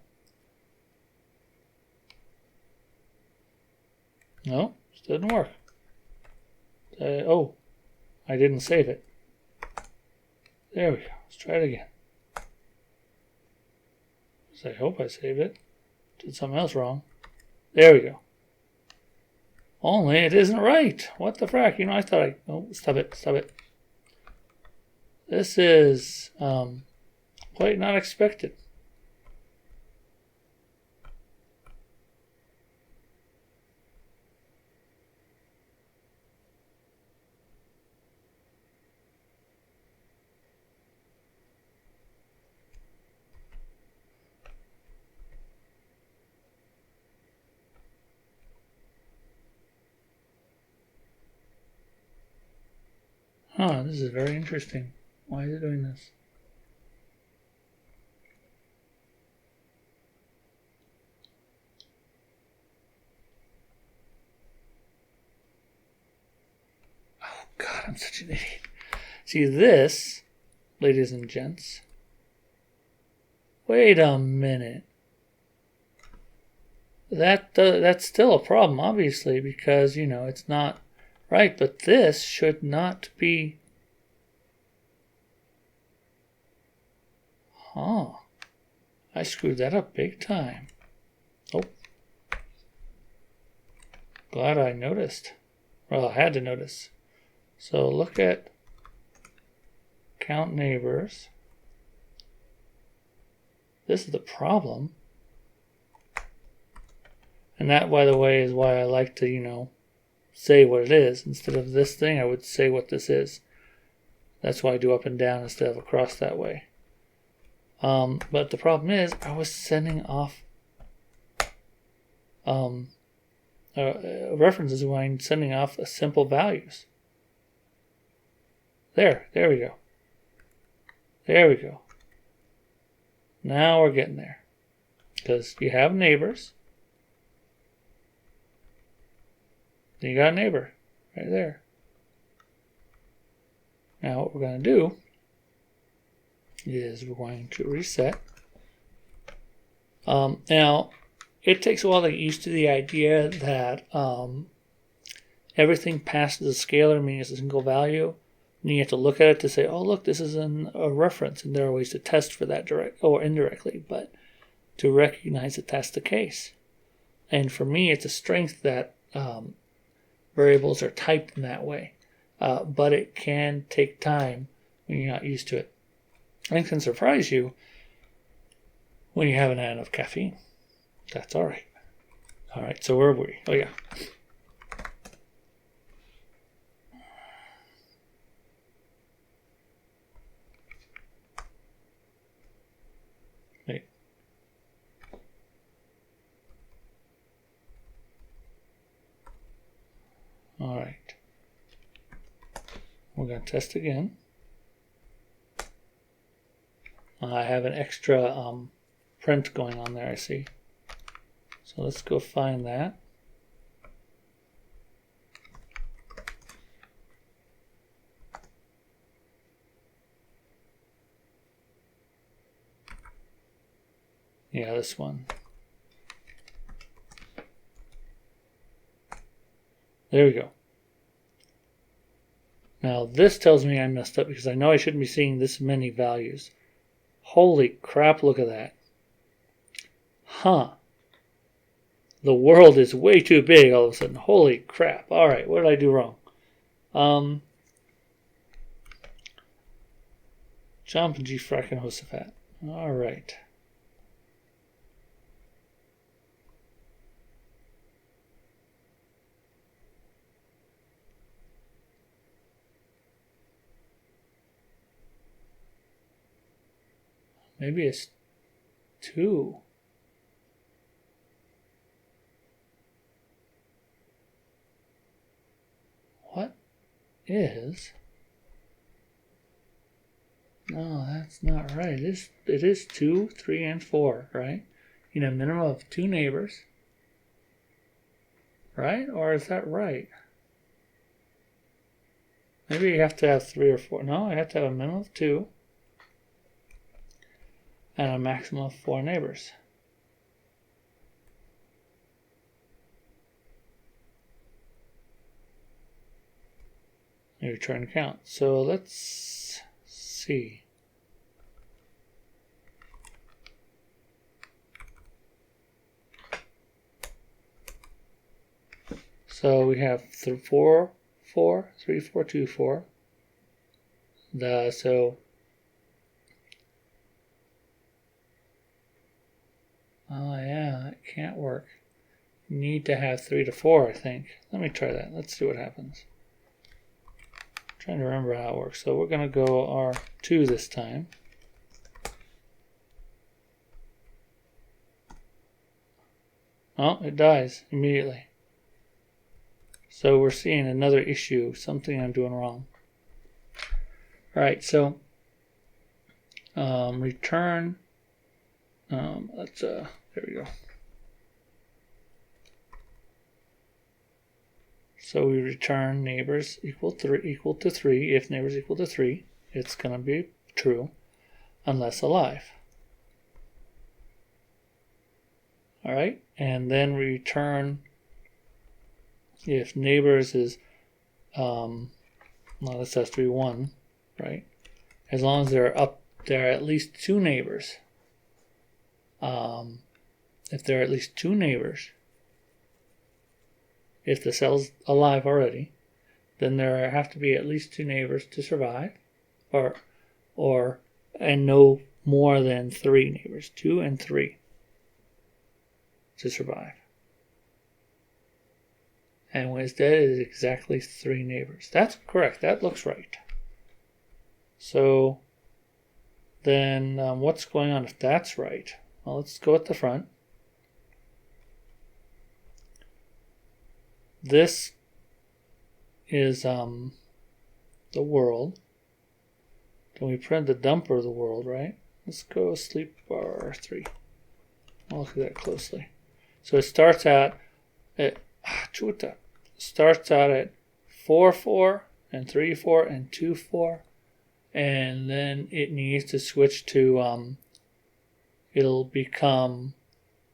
No, still didn't work. Oh, I didn't save it. There we go. Let's try it again. I hope I saved it. Did something else wrong. There we go. Only it isn't right. What the frack? You know, I thought I... Oh, stop it. Stop it. This is quite not expected. Huh, this is very interesting. Why is it doing this? Oh God, I'm such an idiot. See this, ladies and gents. Wait a minute. That's still a problem, obviously, because, you know, it's not right. But this should not be. Huh. I screwed that up big time. Oh. Glad I noticed. Well, I had to notice. So look at count neighbors. This is the problem. And that, by the way, is why I like to, you know, say what it is. Instead of this thing, I would say what this is. That's why I do up and down instead of across that way. But the problem is, I was sending off references when I'm sending off simple values. There we go. There we go. Now we're getting there. Because you have neighbors. Then you got a neighbor right there. Now what we're going to do is we're going to reset. Now, it takes a while to get used to the idea that everything passes a scalar, meaning it's a single value. And you have to look at it to say, oh, look, this is a reference. And there are ways to test for that direct or indirectly, but to recognize that that's the case. And for me, it's a strength that variables are typed in that way. But it can take time when you're not used to it. And it can surprise you when you haven't had enough caffeine. That's all right. All right, so where were we? Oh, yeah. Wait. All right. We're going to test again. I have an extra print going on there, I see. So let's go find that. Yeah, this one. There we go. Now this tells me I messed up because I know I shouldn't be seeing this many values. Holy crap, look at that. Huh. The world is way too big all of a sudden. Holy crap. All right, what did I do wrong? Jump and G frakk and Hosafat. All right. Maybe it's 2. What is? No, that's not right. It is 2, 3, and 4, right? You need a minimum of 2 neighbors. Right? Or is that right? Maybe you have to have 3 or 4. No, I have to have a minimum of 2. And a maximum of 4 neighbors. You're trying to count. So let's see. So we have 4, 4, 3, 4, 2, 4. So oh yeah, it can't work. You need to have 3 to 4, I think. Let me try that. Let's see what happens. I'm trying to remember how it works. So we're going to go R2 this time. Oh, it dies immediately. So we're seeing another issue, something I'm doing wrong. All right, so return. There we go. So we return neighbors equal to 3. If neighbors equal to 3, it's going to be true unless alive. All right, and then we return if neighbors is, well, this has to be 1, right? As long as there are at least 2 neighbors. If there are at least 2 neighbors, if the cell's alive already, then there have to be at least 2 neighbors to survive, and no more than 3 neighbors, 2 and 3 to survive. And when it's dead, it is exactly 3 neighbors. That's correct. That looks right. So then what's going on if that's right? Well, let's go at the front. This is the world. Then we print the dumper of the world, right? Let's go sleep bar 3. I'll look at that closely. So it starts out at 4, 4, and 3, 4, and 2, 4. And then it needs to switch to, it'll become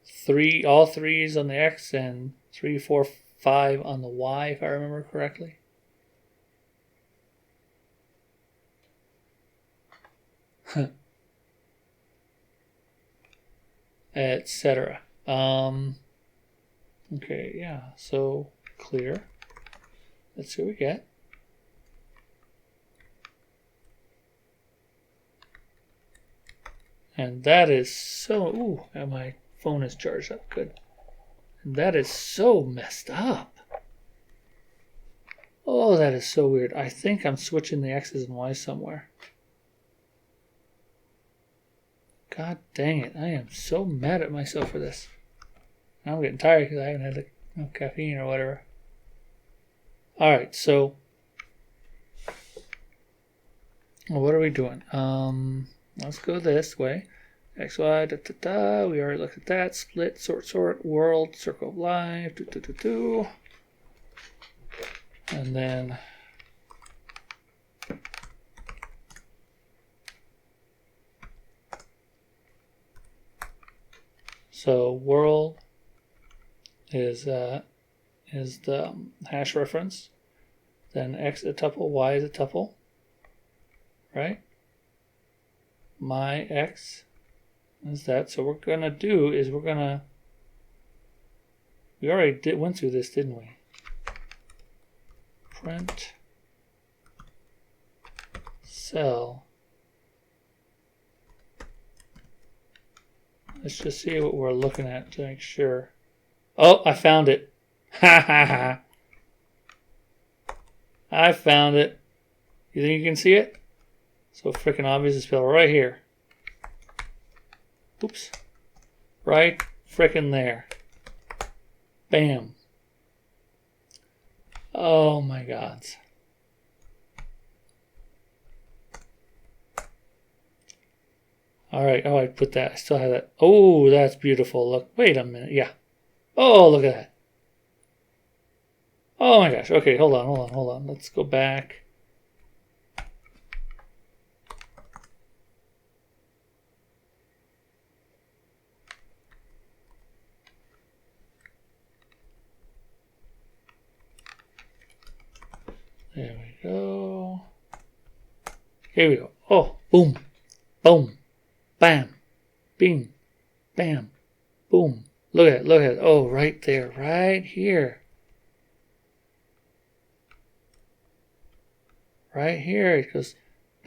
3, all 3s on the X and 3, 4, 5 on the Y, if I remember correctly. Etc. Okay, yeah, so clear. Let's see what we get. And that is so, ooh, and my phone is charged up, good. And that is so messed up. Oh, that is so weird. I think I'm switching the X's and Y's somewhere. God dang it, I am so mad at myself for this. I'm getting tired because I haven't had no caffeine or whatever. Alright, so what are we doing? Let's go this way. X, Y, da, da, da. We already looked at that. Split, sort, world, circle of life, And then so world is the hash reference. Then X a tuple, Y is a tuple. Right? My X is that. So what we're gonna do is we already went through this, didn't we? Print cell. Let's just see what we're looking at to make sure. Oh, I found it. Ha ha ha. I found it. You think you can see it? So freaking obvious, it's spelled right here. Oops. Right freaking there. Bam. Oh my God. All right. Oh, I put that. I still have that. Oh, that's beautiful. Look. Wait a minute. Yeah. Oh, look at that. Oh my gosh. Okay, hold on. Let's go back. There we go. Here we go. Oh, boom, boom, bam, bing, bam, boom. Look at it. Oh, right there, right here. Right here. It goes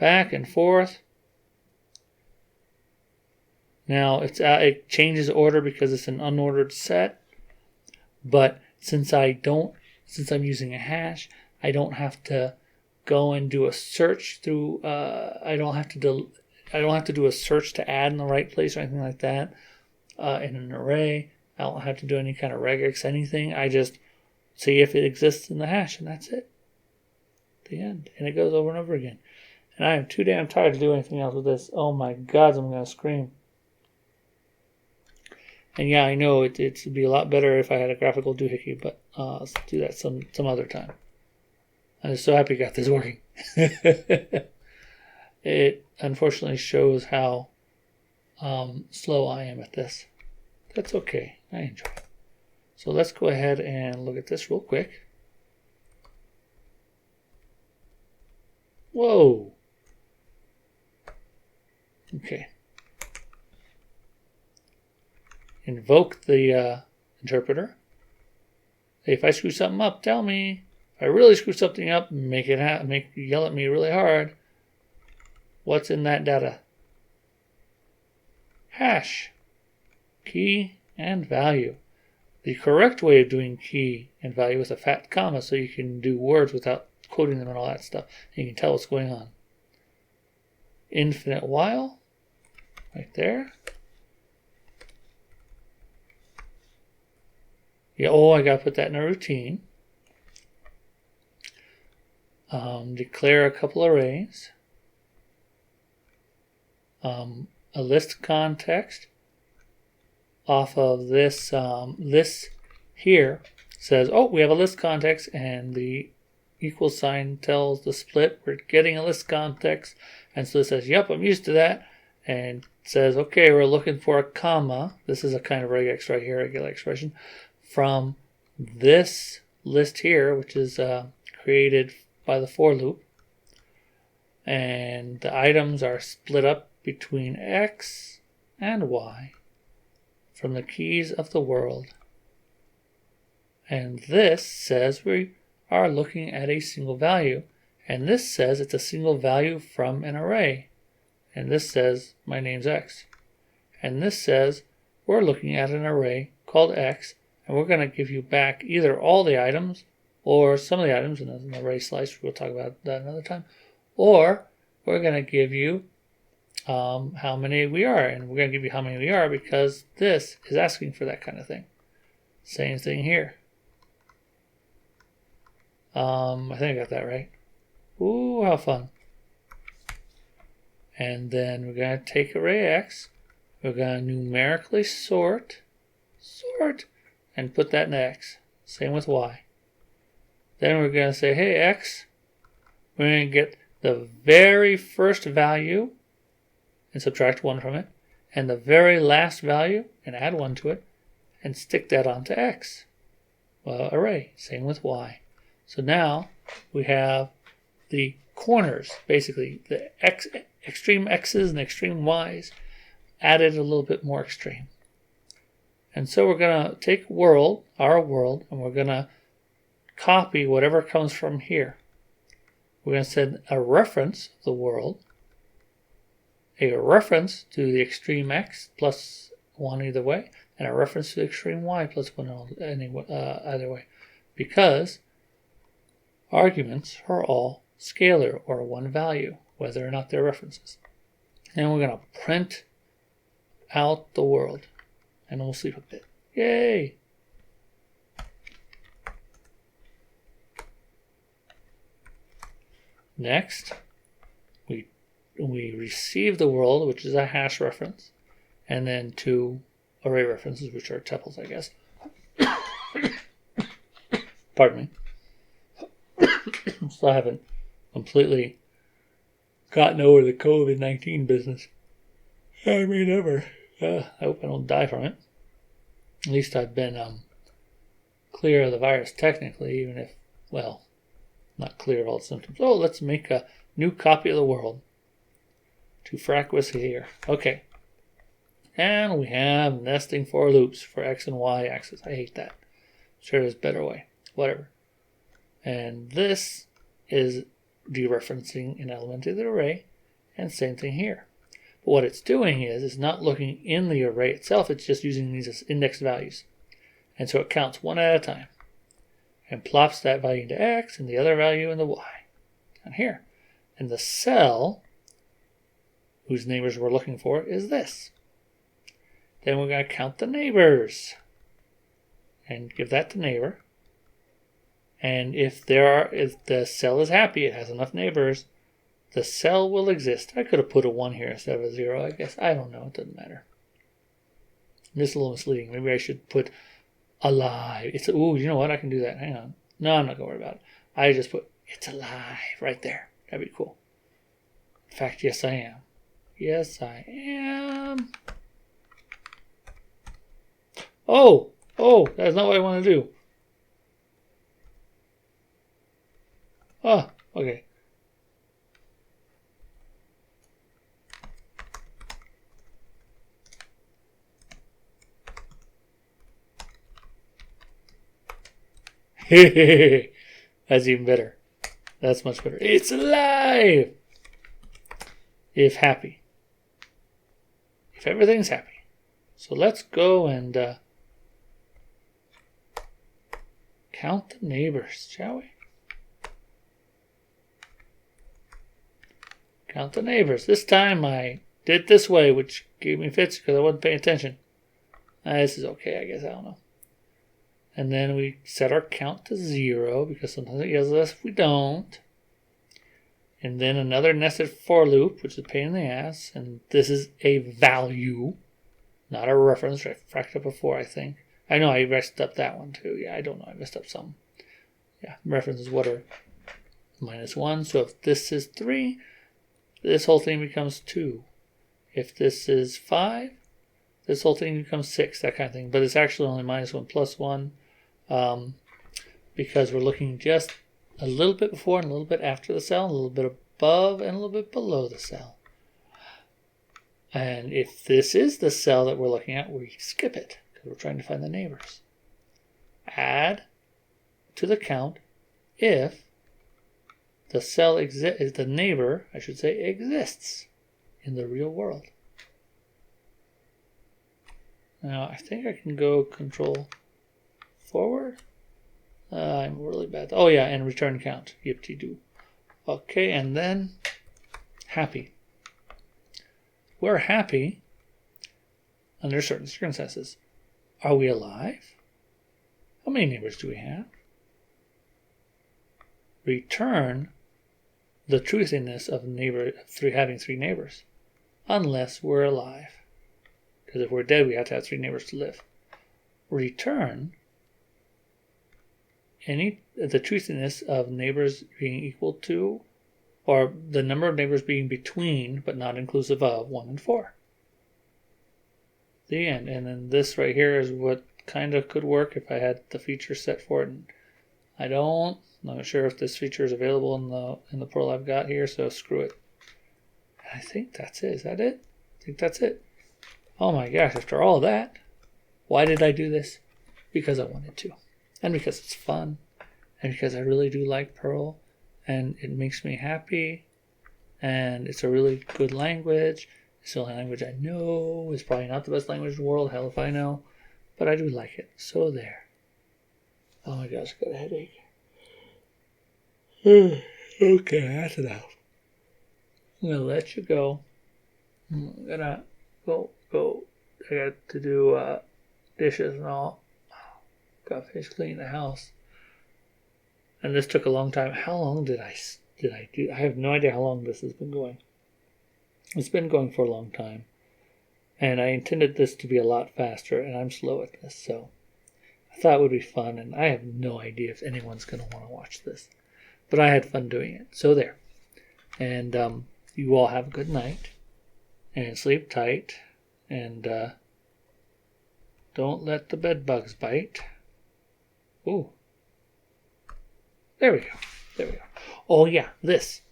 back and forth. Now it changes order because it's an unordered set. But since I'm using a hash, I don't have to go and do a search through. I don't have to do a search to add in the right place or anything like that. In an array, I don't have to do any kind of regex anything. I just see if it exists in the hash, and that's it. The end, and it goes over and over again. And I am too damn tired to do anything else with this. Oh my God, I'm going to scream. And yeah, I know it would be a lot better if I had a graphical doohickey, but let's do that some other time. I'm just so happy I got this working. It unfortunately shows how slow I am at this. That's okay. I enjoy it. So let's go ahead and look at this real quick. Whoa. Okay. Invoke the interpreter. If I screw something up, tell me. If I really screw something up, yell at me really hard. What's in that data? Hash, key, and value. The correct way of doing key and value is a fat comma, so you can do words without quoting them and all that stuff. And you can tell what's going on. Infinite while, right there. Yeah, I gotta put that in a routine. Declare a couple arrays. A list context off of this list here says, we have a list context, and the equal sign tells the split we're getting a list context, and so it says, yep, I'm used to that, and says, okay, we're looking for a comma. This is a kind of regex right here, regular expression, from this list here, which is created by the for loop, and the items are split up between X and Y from the keys of the world. And this says we are looking at a single value. And this says it's a single value from an array. And this says my name's X. And this says we're looking at an array called X, and we're going to give you back either all the items or some of the items in an array slice. We'll talk about that another time. Or we're going to give you how many we are, and we're going to give you how many we are because this is asking for that kind of thing. Same thing here. I think I got that right. Ooh, how fun. And then we're going to take array X, we're going to numerically sort, and put that in X. Same with Y. Then we're going to say, hey X, we're going to get the very first value and subtract 1 from it, and the very last value and add 1 to it, and stick that onto X. Array. Same with Y. So now we have the corners, basically the extreme X's and extreme Y's added a little bit more extreme. And so we're going to take our world, and we're going to copy whatever comes from here. We're going to send a reference of the world, a reference to the extreme X plus 1 either way, and a reference to the extreme Y plus 1 either way, because arguments are all scalar or one value, whether or not they're references. And we're going to print out the world, and we'll sleep a bit. Yay! Next, we receive the world, which is a hash reference, and then 2 array references, which are tuples, I guess. Pardon me. Still haven't completely gotten over the COVID-19 business. I may never. I hope I don't die from it. At least I've been clear of the virus technically, even if, not clear of all the symptoms. Let's make a new copy of the world. To frakk was here. Okay. And we have nesting for loops for X and Y axis. I hate that. Sure, there's a better way. Whatever. And this is dereferencing an element of the array, and same thing here. But what it's doing is it's not looking in the array itself, it's just using these as index values. And so it counts one at a time and plops that value into X and the other value into Y down here. And the cell whose neighbors we're looking for is this. Then we're going to count the neighbors and give that to neighbor. And if the cell is happy, it has enough neighbors, the cell will exist. I could have put a 1 here instead of a 0, I guess. I don't know. It doesn't matter. This is a little misleading. Maybe I should put alive. It's ooh, you know what? I can do that. Hang on. No, I'm not going to worry about it. I just put it's alive right there. That'd be cool. In fact, yes, I am. Yes, I am. Oh, that's not what I want to do. Oh, okay. That's even better. That's much better. It's alive! If happy. If everything's happy. So let's go and count the neighbors, shall we? Count the neighbors. This time I did it this way, which gave me fits because I wasn't paying attention. This is okay, I guess. I don't know. And then we set our count to 0 because sometimes it yells at us if we don't. And then another nested for loop, which is a pain in the ass. And this is a value, not a reference. I fracked up before, I think. I know I messed up that one too. Yeah, I don't know. I messed up some. Yeah, references what are -1. So if this is 3, this whole thing becomes 2. If this is 5, this whole thing becomes 6, that kind of thing. But it's actually only -1 plus 1 because we're looking just a little bit before and a little bit after the cell, a little bit above and a little bit below the cell. And if this is the cell that we're looking at, we skip it because we're trying to find the neighbors. Add to the count if the cell the neighbor, I should say, exists in the real world. Now, I think I can go control forward. I'm really bad. Oh, yeah, and return count. Yip-de-doo. Okay, and then happy. We're happy under certain circumstances. Are we alive? How many neighbors do we have? Return the truthiness of having 3 neighbors, unless we're alive. Because if we're dead, we have to have 3 neighbors to live. Return the truthiness of neighbors being equal to, or the number of neighbors being between, but not inclusive of, 1 and 4. The end. And then this right here is what kind of could work if I had the feature set for it. And I'm not sure if this feature is available in the Perl I've got here, so screw it. I think that's it. Is that it? I think that's it. Oh my gosh, after all that, why did I do this? Because I wanted to. And because it's fun. And because I really do like Perl. And it makes me happy. And it's a really good language. It's the only language I know. It's probably not the best language in the world. Hell if I know. But I do like it. So there. Oh my gosh, I got a headache. Okay, that's enough. I'm going to let you go. I'm going to go. I got to do dishes and all. Got finished cleaning the house. And this took a long time. How long did I do? I have no idea how long this has been going. It's been going for a long time. And I intended this to be a lot faster, and I'm slow at this, so I thought it would be fun, and I have no idea if anyone's going to want to watch this. But I had fun doing it. So there. And you all have a good night. And sleep tight. And don't let the bed bugs bite. Ooh. There we go. Oh, yeah, this.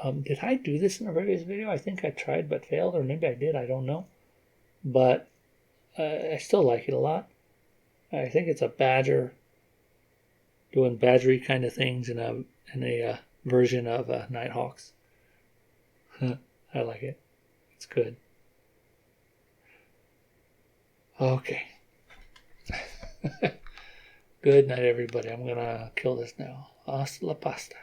Did I do this in a previous video? I think I tried but failed, or maybe I did. I don't know. But I still like it a lot. I think it's a badger doing badgery kind of things in a version of Nighthawks. I like it. It's good. Okay. Good night, everybody. I'm going to kill this now. Hasta la pasta.